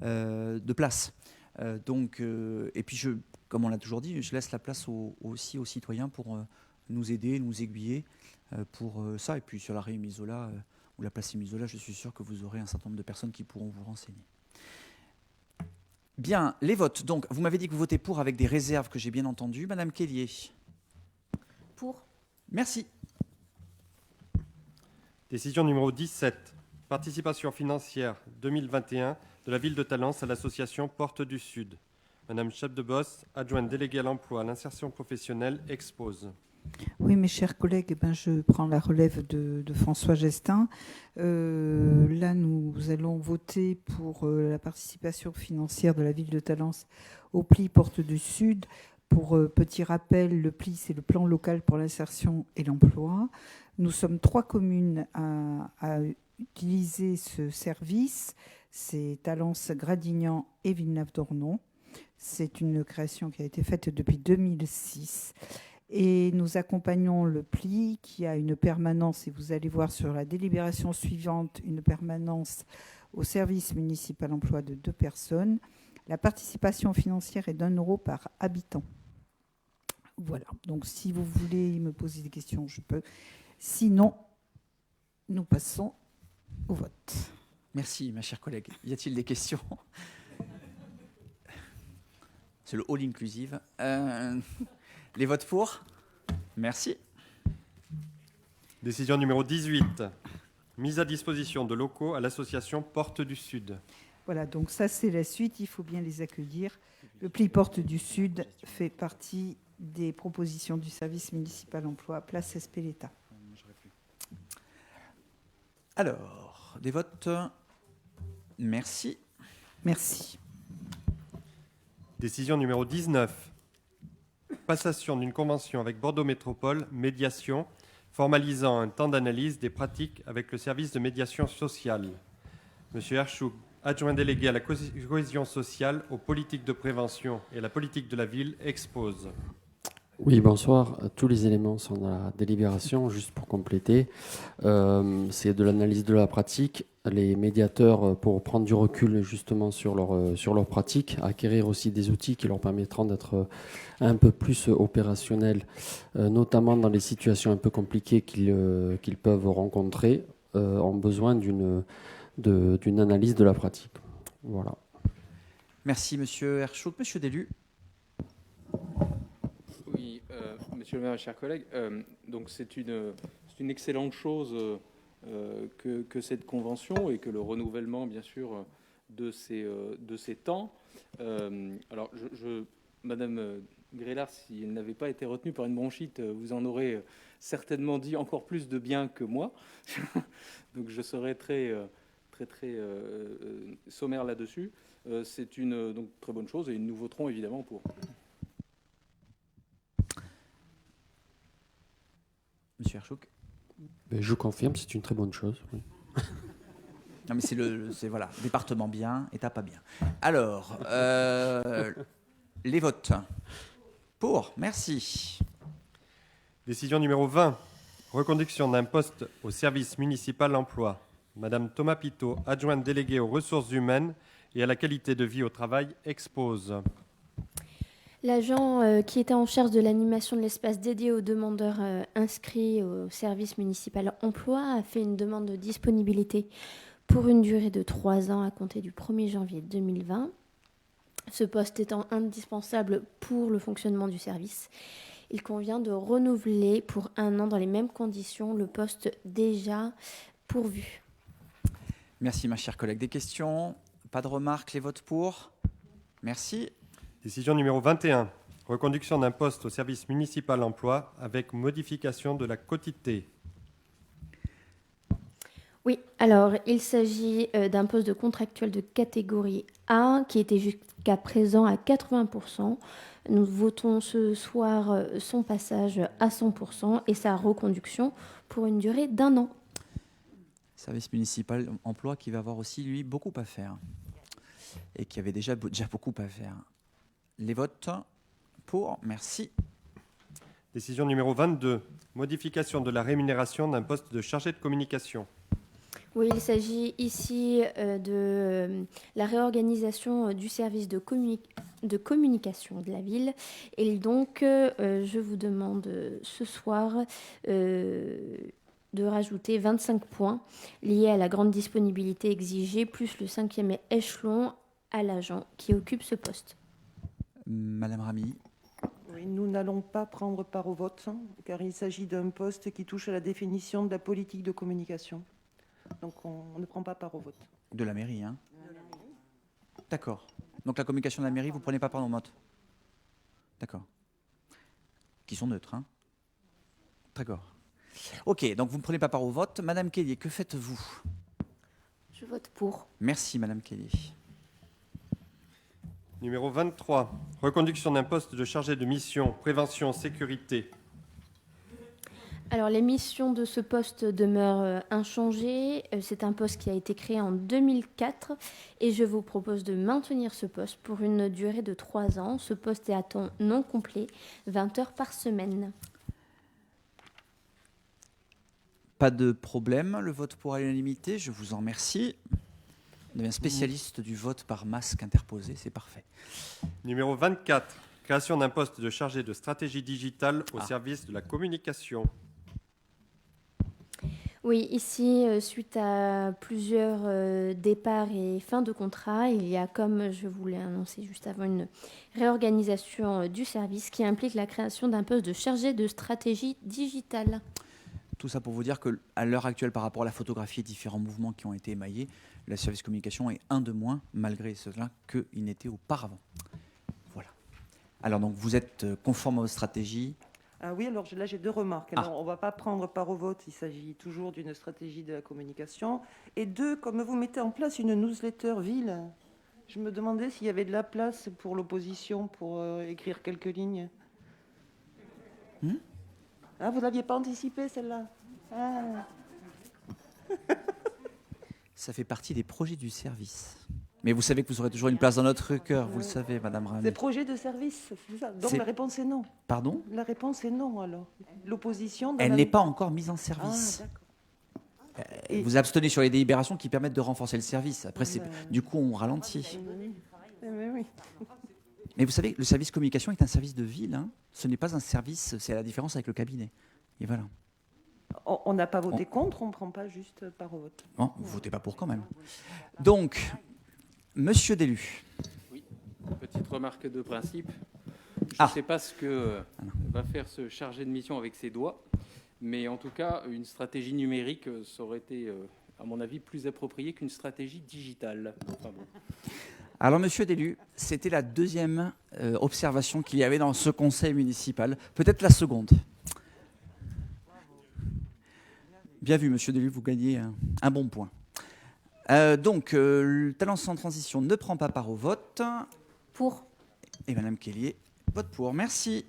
de places. Et puis, comme on l'a toujours dit, je laisse la place aussi aux citoyens pour nous aider, nous aiguiller pour ça. Et puis, sur la rue Émile Zola ou la place Émile Zola, je suis sûr que vous aurez un certain nombre de personnes qui pourront vous renseigner. Bien, les votes. Donc, vous m'avez dit que vous votez pour avec des réserves que j'ai bien entendues. Madame Kellier. Pour. Merci. Décision numéro 17. Participation financière 2021 de la ville de Talence à l'association Porte du Sud. Madame Chapdeboss, adjointe déléguée à l'emploi, à l'insertion professionnelle, expose. Oui, mes chers collègues, je prends la relève de François Gestin. Là, nous allons voter pour la participation financière de la ville de Talence au PLI Porte du Sud. Pour petit rappel, le PLI, c'est le plan local pour l'insertion et l'emploi. Nous sommes 3 communes à utiliser ce service, c'est Talence, Gradignan et Villeneuve-d'Ornon. C'est une création qui a été faite depuis 2006. Et nous accompagnons le PLI qui a une permanence, et vous allez voir sur la délibération suivante, une permanence au service municipal emploi de 2 personnes. La participation financière est d'1 euro par habitant. Voilà, donc si vous voulez me poser des questions, je peux. Sinon, nous passons au vote. Merci, ma chère collègue. Y a-t-il des questions? C'est le all inclusive. Les votes pour? Merci. Décision numéro 18. Mise à disposition de locaux à l'association Porte du Sud. Voilà, donc ça c'est la suite, il faut bien les accueillir. Le PLI Porte du Sud fait partie des propositions du service municipal emploi, place Espeleta. Alors, des votes? Merci. Merci. Décision numéro 19. Passation d'une convention avec Bordeaux Métropole, médiation, formalisant un temps d'analyse des pratiques avec le service de médiation sociale. Monsieur Herchouk, adjoint délégué à la cohésion sociale, aux politiques de prévention et à la politique de la ville, expose. Oui, bonsoir. Tous les éléments sont dans la délibération. Juste pour compléter, c'est de l'analyse de la pratique. Les médiateurs, pour prendre du recul justement sur leur pratique, acquérir aussi des outils qui leur permettront d'être un peu plus opérationnels, notamment dans les situations un peu compliquées qu'ils peuvent rencontrer, ont besoin d'une analyse de la pratique. Voilà. Merci, monsieur Herchouk. Monsieur Delu. Oui, monsieur le maire, chers collègues, donc c'est une excellente chose que cette convention et que le renouvellement, bien sûr, de ces temps. Alors, Madame Grélard, si elle n'avait pas été retenue par une bronchite, vous en aurez certainement dit encore plus de bien que moi. Donc, je serai très sommaire là-dessus. C'est une donc, très bonne chose et nous voterons évidemment pour. Monsieur Herchouk. Je confirme, c'est une très bonne chose. Oui. Non, mais c'est voilà, département bien, État pas bien. Alors, les votes. Pour, merci. Décision numéro 20. Reconduction d'un poste au service municipal emploi. Madame Thomas Pitot, adjointe déléguée aux ressources humaines et à la qualité de vie au travail, expose. L'agent qui était en charge de l'animation de l'espace dédié aux demandeurs inscrits au service municipal emploi a fait une demande de disponibilité pour une durée de 3 ans à compter du 1er janvier 2020. Ce poste étant indispensable pour le fonctionnement du service, il convient de renouveler pour 1 an dans les mêmes conditions le poste déjà pourvu. Merci, ma chère collègue. Des questions? Pas de remarques? Les votes pour? Merci. Décision numéro 21. Reconduction d'un poste au service municipal emploi avec modification de la quotité. Oui, alors il s'agit d'un poste de contractuel de catégorie A qui était jusqu'à présent à 80%. Nous votons ce soir son passage à 100% et sa reconduction pour une durée d'1 an. Service municipal emploi qui va avoir aussi, lui, beaucoup à faire. Et qui avait déjà beaucoup à faire. Les votes pour, merci. Décision numéro 22. Modification de la rémunération d'un poste de chargé de communication. Oui, il s'agit ici de la réorganisation du service de communication de la ville. Et donc, je vous demande ce soir de rajouter 25 points liés à la grande disponibilité exigée, plus le 5e échelon à l'agent qui occupe ce poste. Madame Ramy. Oui, nous n'allons pas prendre part au vote, car il s'agit d'un poste qui touche à la définition de la politique de communication. Donc on ne prend pas part au vote. De la mairie, hein? D'accord. Donc la communication de la mairie, vous ne prenez pas part au vote? D'accord. Qui sont neutres, hein? D'accord. Ok, donc vous ne prenez pas part au vote. Madame Kelly, que faites-vous? Je vote pour. Merci, Madame Kelly. Numéro 23. Reconduction d'un poste de chargé de mission prévention sécurité. Alors, les missions de ce poste demeurent inchangées. C'est un poste qui a été créé en 2004 et je vous propose de maintenir ce poste pour une durée de 3 ans. Ce poste est à temps non complet, 20 heures par semaine. Pas de problème, le vote pour à l'unanimité, je vous en remercie. On est un spécialiste du vote par masque interposé, c'est parfait. Numéro 24, création d'un poste de chargé de stratégie digitale au service de la communication. Oui, ici, suite à plusieurs départs et fins de contrat, il y a, comme je vous l'ai annoncé juste avant, une réorganisation du service qui implique la création d'un poste de chargé de stratégie digitale. Tout ça pour vous dire qu'à l'heure actuelle, par rapport à la photographie et différents mouvements qui ont été émaillés, le service communication est un de moins, malgré cela, qu'il n'était auparavant. Voilà. Alors, donc, vous êtes conforme à votre stratégie. Ah oui, alors là j'ai 2 remarques. Alors, on ne va pas prendre part au vote, il s'agit toujours d'une stratégie de la communication. Et 2, comme vous mettez en place une newsletter ville, je me demandais s'il y avait de la place pour l'opposition pour écrire quelques lignes. Ah, vous ne l'aviez pas anticipé celle-là? Ça fait partie des projets du service. Mais vous savez que vous aurez toujours une place dans notre cœur, vous le savez, Madame Rami. Des projets de service, c'est ça. Donc la réponse est non. Pardon? La réponse est non, alors. L'opposition... Elle n'est pas encore mise en service. Ah, d'accord. Vous abstenez sur les délibérations qui permettent de renforcer le service. Après, du coup, on ralentit. Oui. Mais vous savez, le service communication est un service de ville. Hein. Ce n'est pas un service, c'est la différence avec le cabinet. Et voilà. On n'a pas voté contre, on ne prend pas juste part au vote. Non, vous ne votez pas pour quand même. Donc, Monsieur Deluy. Oui, petite remarque de principe. Je ne sais pas ce que va faire ce chargé de mission avec ses doigts, mais en tout cas, une stratégie numérique, ça aurait été, à mon avis, plus approprié qu'une stratégie digitale. Enfin, bon. Alors, Monsieur Deluy, c'était la deuxième observation qu'il y avait dans ce conseil municipal. Peut-être la seconde. Bien vu, Monsieur Deluy, vous gagnez un bon point. Donc, le Talents sans transition ne prend pas part au vote. Pour. Et Madame Kellier vote pour. Merci.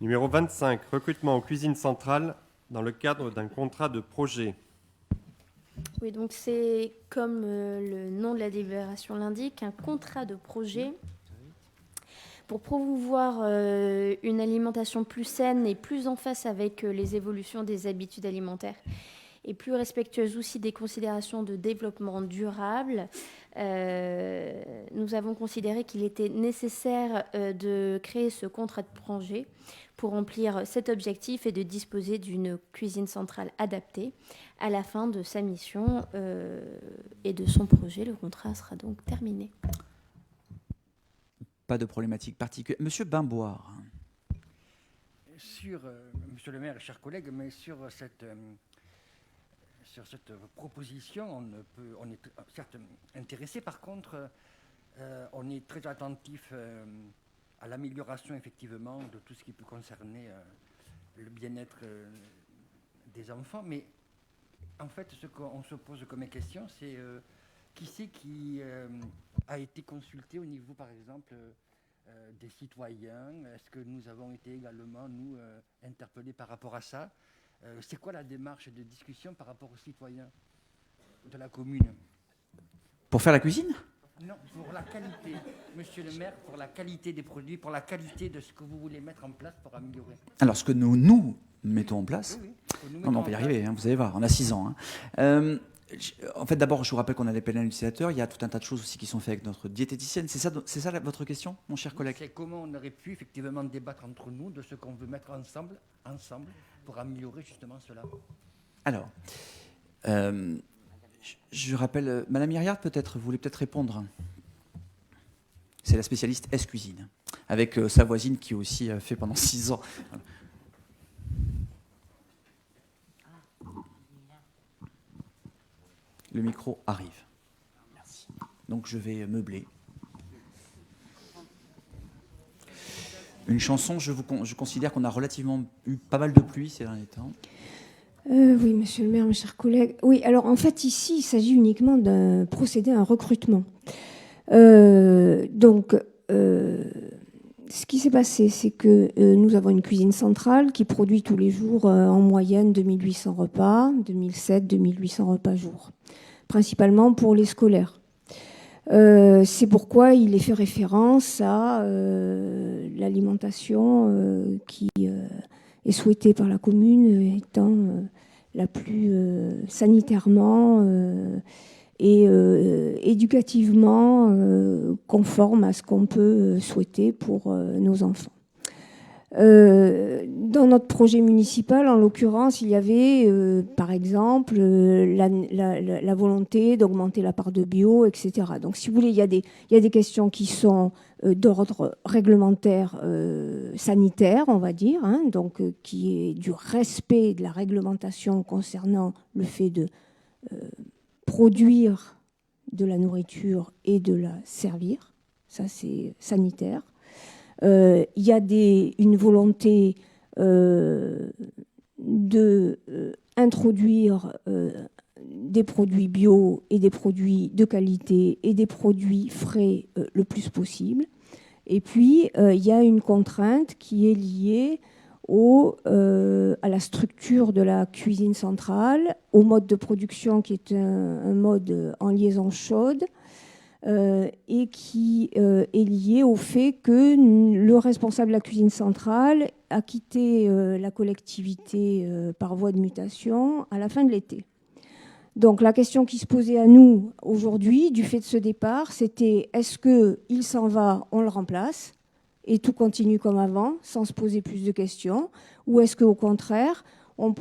Numéro 25, recrutement aux cuisines centrales dans le cadre d'un contrat de projet. Oui, donc c'est comme le nom de la délibération l'indique, un contrat de projet pour promouvoir une alimentation plus saine et plus en phase avec les évolutions des habitudes alimentaires et plus respectueuse aussi des considérations de développement durable. Nous avons considéré qu'il était nécessaire de créer ce contrat de projet pour remplir cet objectif et de disposer d'une cuisine centrale adaptée. À la fin de sa mission et de son projet, le contrat sera donc terminé. Pas de problématique particulière. Monsieur Bimboire. Monsieur le maire, chers collègues, mais sur cette proposition, on est certes intéressé. Par contre, on est très attentif à l'amélioration effectivement de tout ce qui peut concerner le bien-être des enfants. Mais en fait, ce qu'on se pose comme question, c'est qui c'est qui a été consulté au niveau, par exemple, des citoyens? Est-ce que nous avons été également, nous, interpellés par rapport à ça? C'est quoi la démarche de discussion par rapport aux citoyens de la commune? Pour faire la cuisine? Non, pour la qualité, monsieur le maire, pour la qualité des produits, pour la qualité de ce que vous voulez mettre en place pour améliorer. Alors, ce que nous mettons en place, oui, non, mais on va y arriver, hein, vous allez voir, on a 6 ans. Hein. En fait, d'abord, je vous rappelle qu'on a des panels utilisateurs, il y a tout un tas de choses aussi qui sont faites avec notre diététicienne. C'est ça votre question, mon cher collègue? C'est comment on aurait pu effectivement débattre entre nous de ce qu'on veut mettre ensemble, pour améliorer justement cela. Alors, je rappelle, Madame Myriard, peut-être, vous voulez peut-être répondre. C'est la spécialiste S-Cuisine, avec sa voisine qui aussi a fait pendant 6 ans. Le micro arrive. Merci. Donc je vais meubler. Une chanson, je considère qu'on a relativement eu pas mal de pluie ces derniers temps. Oui, monsieur le maire, mes chers collègues. Oui, alors en fait, ici, il s'agit uniquement d'un procédé à un recrutement. Donc, ce qui s'est passé, c'est que nous avons une cuisine centrale qui produit tous les jours en moyenne 2800 repas, 2800 repas jour, principalement pour les scolaires. C'est pourquoi il est fait référence à l'alimentation qui est souhaitée par la commune étant la plus sanitairement et éducativement conforme à ce qu'on peut souhaiter pour nos enfants. Dans notre projet municipal, en l'occurrence, il y avait, par exemple, la volonté d'augmenter la part de bio, etc. Donc, si vous voulez, il y a des questions qui sont d'ordre réglementaire, sanitaire, on va dire, hein, donc qui est du respect de la réglementation concernant le fait de produire de la nourriture et de la servir. Ça, c'est sanitaire. Il y a une volonté d'introduire des produits bio et des produits de qualité et des produits frais le plus possible. Et puis, il y a une contrainte qui est liée à la structure de la cuisine centrale, au mode de production qui est un mode en liaison chaude, et qui est lié au fait que le responsable de la cuisine centrale a quitté la collectivité par voie de mutation à la fin de l'été. Donc la question qui se posait à nous aujourd'hui, du fait de ce départ, c'était est-ce qu'il s'en va, on le remplace et tout continue comme avant, sans se poser plus de questions, ou est-ce qu'au contraire, on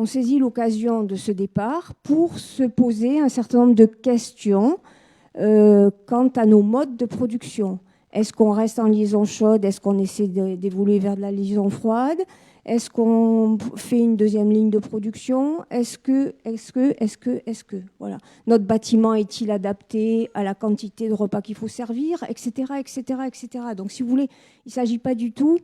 saisit l'occasion de ce départ pour se poser un certain nombre de questions quant à nos modes de production. Est-ce qu'on reste en liaison chaude? Est-ce qu'on essaie d'évoluer vers de la liaison froide? Est-ce qu'on fait une deuxième ligne de production? Est-ce que voilà. Notre bâtiment est-il adapté à la quantité de repas qu'il faut servir, etc., etc., etc. Donc, si vous voulez, il ne s'agit pas du tout,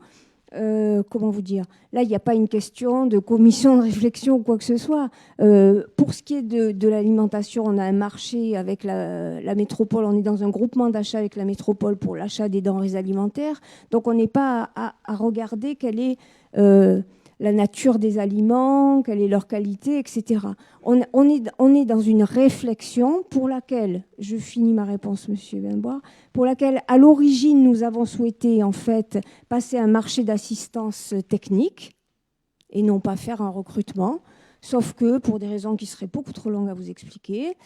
comment vous dire, là, il n'y a pas une question de commission de réflexion ou quoi que ce soit. Pour ce qui est de l'alimentation, on a un marché avec la métropole, on est dans un groupement d'achat avec la métropole pour l'achat des denrées alimentaires. Donc, on n'est pas à regarder quelle est la nature des aliments, quelle est leur qualité, etc. On est dans une réflexion pour laquelle, je finis ma réponse, Monsieur Benbois, pour laquelle, à l'origine, nous avons souhaité en fait passer un marché d'assistance technique et non pas faire un recrutement. Sauf que, pour des raisons qui seraient beaucoup trop longues à vous expliquer,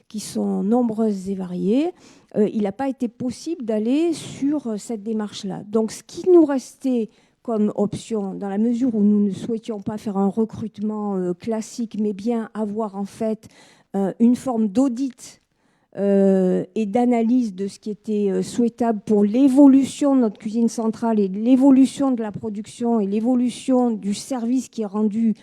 qui sont nombreuses et variées, il n'a pas été possible d'aller sur cette démarche-là. Donc, ce qui nous restait comme option, dans la mesure où nous ne souhaitions pas faire un recrutement classique, mais bien avoir en fait une forme d'audit et d'analyse de ce qui était souhaitable pour l'évolution de notre cuisine centrale et l'évolution de la production et l'évolution du service qui est rendu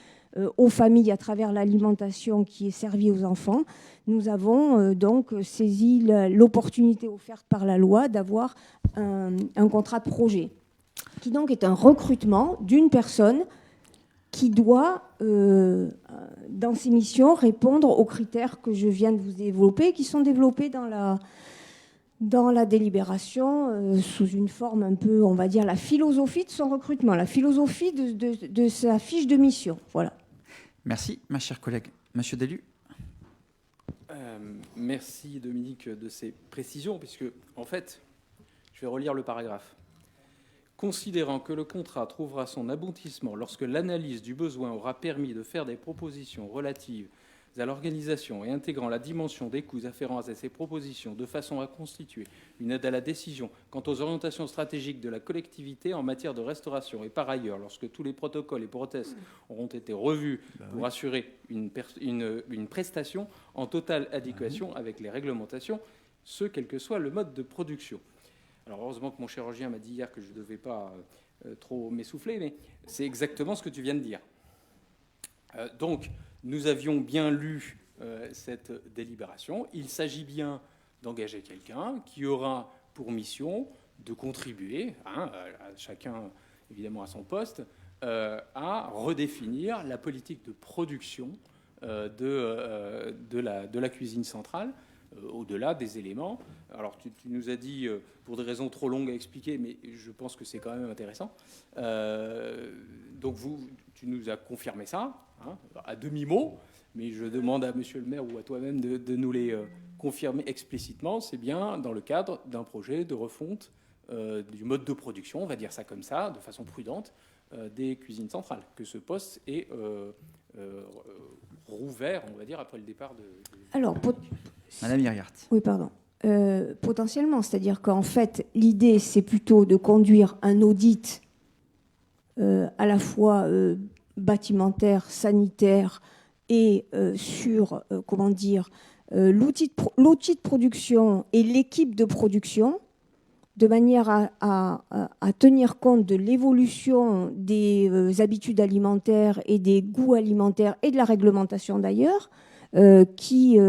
aux familles à travers l'alimentation qui est servie aux enfants. Nous avons donc saisi l'opportunité offerte par la loi d'avoir un contrat de projet, qui donc est un recrutement d'une personne qui doit, dans ses missions, répondre aux critères que je viens de vous développer, qui sont développés dans la délibération, sous une forme un peu, on va dire, la philosophie de son recrutement, la philosophie de sa fiche de mission. Voilà. Merci, ma chère collègue. Monsieur Deluy. Merci, Dominique, de ces précisions, puisque, en fait, je vais relire le paragraphe. Considérant que le contrat trouvera son aboutissement lorsque l'analyse du besoin aura permis de faire des propositions relatives à l'organisation et intégrant la dimension des coûts afférents à ces propositions de façon à constituer une aide à la décision quant aux orientations stratégiques de la collectivité en matière de restauration, et par ailleurs, lorsque tous les protocoles et process auront été revus pour assurer une prestation en totale adéquation avec les réglementations, ce quel que soit le mode de production. Alors heureusement que mon chirurgien m'a dit hier que je ne devais pas trop m'essouffler, mais c'est exactement ce que tu viens de dire. Donc, nous avions bien lu cette délibération. Il s'agit bien d'engager quelqu'un qui aura pour mission de contribuer, chacun évidemment à son poste, à redéfinir la politique de production de la cuisine centrale, au-delà des éléments. Alors, tu nous as dit, pour des raisons trop longues à expliquer, mais je pense que c'est quand même intéressant. Donc, tu nous as confirmé ça, hein, à demi-mot, mais je demande à monsieur le maire ou à toi-même de nous les confirmer explicitement. C'est bien dans le cadre d'un projet de refonte du mode de production, on va dire ça comme ça, de façon prudente, des cuisines centrales, que ce poste est rouvert, on va dire, après le départ de... Alors, Madame Hiriart. Oui, pardon. Potentiellement, c'est-à-dire qu'en fait, l'idée, c'est plutôt de conduire un audit à la fois bâtimentaire, sanitaire et sur, comment dire, l'outil de production et l'équipe de production, de manière à tenir compte de l'évolution des habitudes alimentaires et des goûts alimentaires et de la réglementation d'ailleurs, qui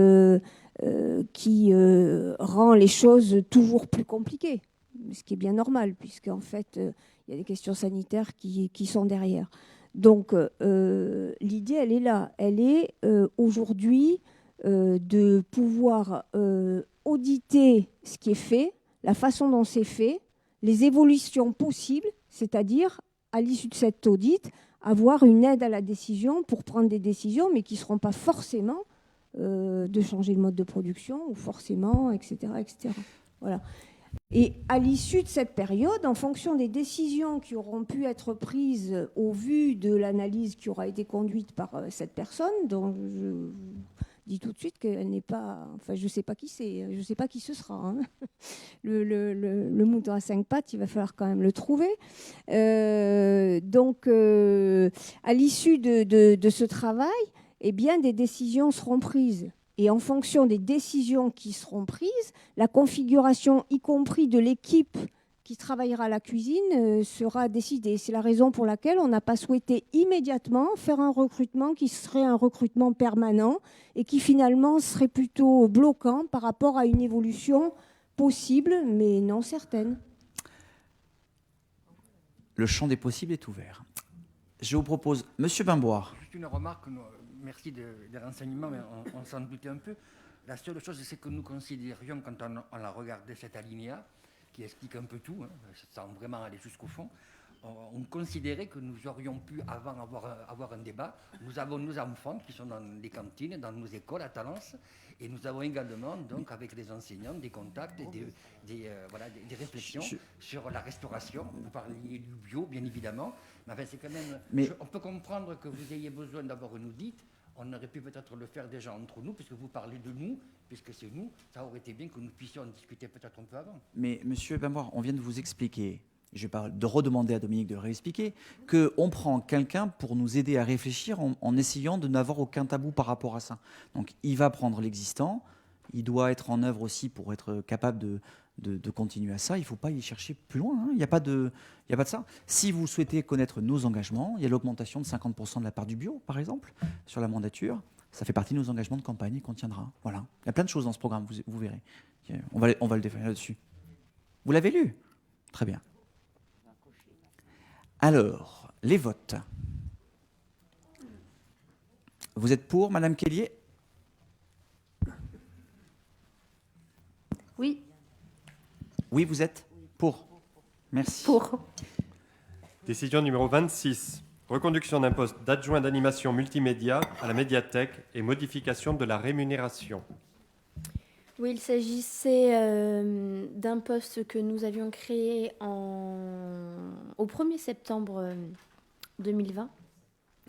rend les choses toujours plus compliquées, ce qui est bien normal, puisqu'en fait, il y a des questions sanitaires qui sont derrière. Donc, l'idée, elle est là. Elle est aujourd'hui de pouvoir auditer ce qui est fait, la façon dont c'est fait, les évolutions possibles, c'est-à-dire, à l'issue de cet audit, avoir une aide à la décision pour prendre des décisions, mais qui ne seront pas forcément de changer le mode de production, ou forcément, etc. etc. Voilà. Et à l'issue de cette période, en fonction des décisions qui auront pu être prises au vu de l'analyse qui aura été conduite par cette personne, dont je dis tout de suite qu'elle n'est pas... Enfin, je ne sais pas qui c'est, je ne sais pas qui ce sera. Hein. Le mouton à 5 pattes, il va falloir quand même le trouver. Donc, à l'issue de ce travail, eh bien, des décisions seront prises. Et en fonction des décisions qui seront prises, la configuration, y compris de l'équipe qui travaillera à la cuisine, sera décidée. C'est la raison pour laquelle on n'a pas souhaité immédiatement faire un recrutement qui serait un recrutement permanent et qui finalement serait plutôt bloquant par rapport à une évolution possible, mais non certaine. Le champ des possibles est ouvert. Je vous propose, Monsieur Bimboire. Juste une remarque, merci des renseignements, mais on s'en doutait un peu. La seule chose, c'est que nous considérions, quand on a regardé cet alinéa, qui explique un peu tout, hein, sans vraiment aller jusqu'au fond, on considérait que nous aurions pu, avant, avoir un débat. Nous avons nos enfants qui sont dans les cantines, dans nos écoles à Talence, et nous avons également, donc, avec les enseignants, des contacts, des réflexions sur la restauration. Vous parliez du bio, bien évidemment, mais enfin, c'est quand même... on peut comprendre que vous ayez besoin d'avoir une audit. On aurait pu peut-être le faire déjà entre nous, puisque vous parlez de nous, puisque c'est nous. Ça aurait été bien que nous puissions en discuter peut-être un peu avant. Mais Monsieur Bimboire, on vient de vous expliquer, je vais de redemander à Dominique de réexpliquer, qu'on prend quelqu'un pour nous aider à réfléchir en essayant de n'avoir aucun tabou par rapport à ça. Donc il va prendre l'existant, il doit être en œuvre aussi pour être capable de continuer à ça. Il ne faut pas y chercher plus loin. Hein. Il n'y a pas de ça. Si vous souhaitez connaître nos engagements, il y a l'augmentation de 50% de la part du bio, par exemple, sur la mandature. Ça fait partie de nos engagements de campagne et qu'on tiendra. Voilà. Il y a plein de choses dans ce programme, vous verrez. On va le définir là-dessus. Vous l'avez lu ? Très bien. Alors, les votes. Vous êtes pour, Madame Kellier ? Oui. Oui, vous êtes pour. Merci. Pour. Décision numéro 26. Reconduction d'un poste d'adjoint d'animation multimédia à la médiathèque et modification de la rémunération. Oui, il s'agissait d'un poste que nous avions créé au 1er septembre 2020.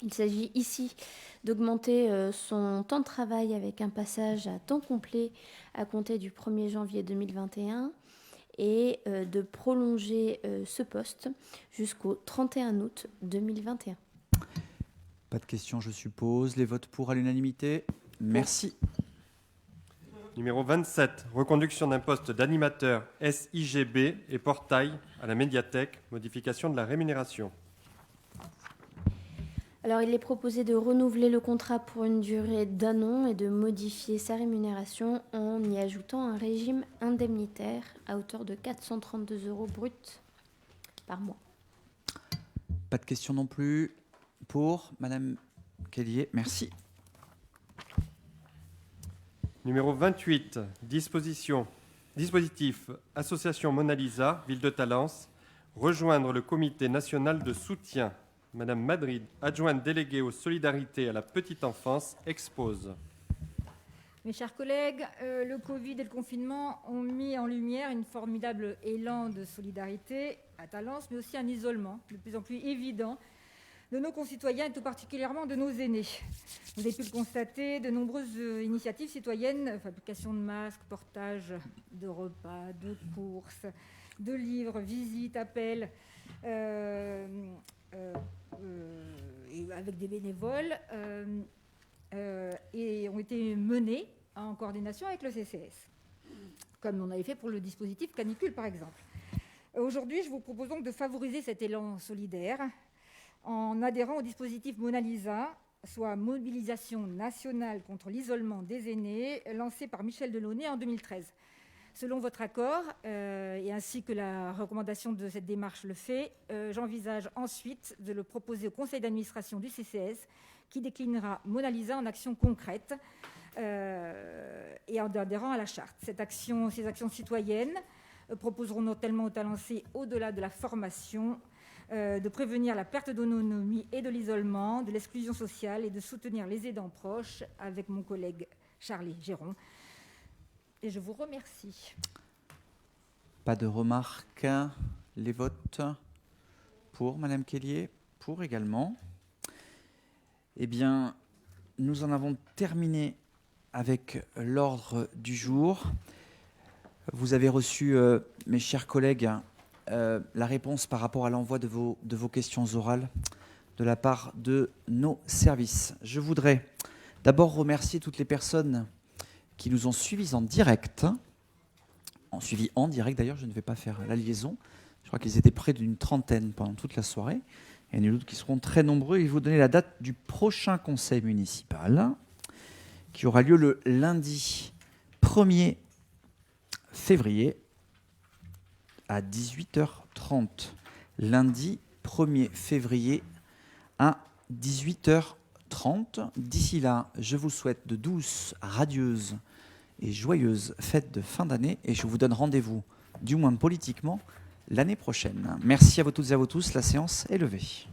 Il s'agit ici d'augmenter son temps de travail avec un passage à temps complet à compter du 1er janvier 2021 et de prolonger ce poste jusqu'au 31 août 2021. Pas de questions, je suppose. Les votes pour à l'unanimité. Merci. Numéro 27. Reconduction d'un poste d'animateur SIGB et portail à la médiathèque. Modification de la rémunération. Alors, il est proposé de renouveler le contrat pour une durée d'1 an et de modifier sa rémunération en y ajoutant un régime indemnitaire à hauteur de 432 € bruts par mois. Pas de questions non plus pour Madame Kellier. Merci. Numéro 28, dispositif Association Mona Lisa, Ville de Talence, rejoindre le comité national de soutien. Madame Madrid, adjointe déléguée aux solidarités à la petite enfance, expose. Mes chers collègues, le Covid et le confinement ont mis en lumière un formidable élan de solidarité à Talence, mais aussi un isolement de plus en plus évident de nos concitoyens et tout particulièrement de nos aînés. Vous avez pu le constater, de nombreuses initiatives citoyennes, fabrication de masques, portage de repas, de courses, de livres, visites, appels, avec des bénévoles, et ont été menées en coordination avec le CCS, comme on avait fait pour le dispositif canicule par exemple. Aujourd'hui, je vous propose donc de favoriser cet élan solidaire en adhérant au dispositif Mona Lisa, soit mobilisation nationale contre l'isolement des aînés, lancé par Michel Delaunay en 2013. Selon votre accord, et ainsi que la recommandation de cette démarche le fait, j'envisage ensuite de le proposer au conseil d'administration du CCS, qui déclinera Mona Lisa en actions concrètes et en adhérant à la charte. Ces actions citoyennes proposeront notamment aux Talencais, au-delà de la formation, de prévenir la perte d'autonomie et de l'isolement, de l'exclusion sociale et de soutenir les aidants proches avec mon collègue Charlie Géron. Et je vous remercie. Pas de remarques. Les votes pour Madame Kellier, pour également. Eh bien, nous en avons terminé avec l'ordre du jour. Vous avez reçu, mes chers collègues, la réponse par rapport à l'envoi de vos questions orales de la part de nos services. Je voudrais d'abord remercier toutes les personnes qui nous ont suivis en direct. En direct, d'ailleurs, je ne vais pas faire la liaison. Je crois qu'ils étaient près d'une trentaine pendant toute la soirée. Il y en a d'autres qui seront très nombreux. Je vais vous donner la date du prochain conseil municipal qui aura lieu le lundi 1er février à 18h30. Lundi 1er février à 18h30. D'ici là, je vous souhaite de douces, radieuses et joyeuses fêtes de fin d'année et je vous donne rendez-vous, du moins politiquement, l'année prochaine. Merci à vous toutes et à vous tous. La séance est levée.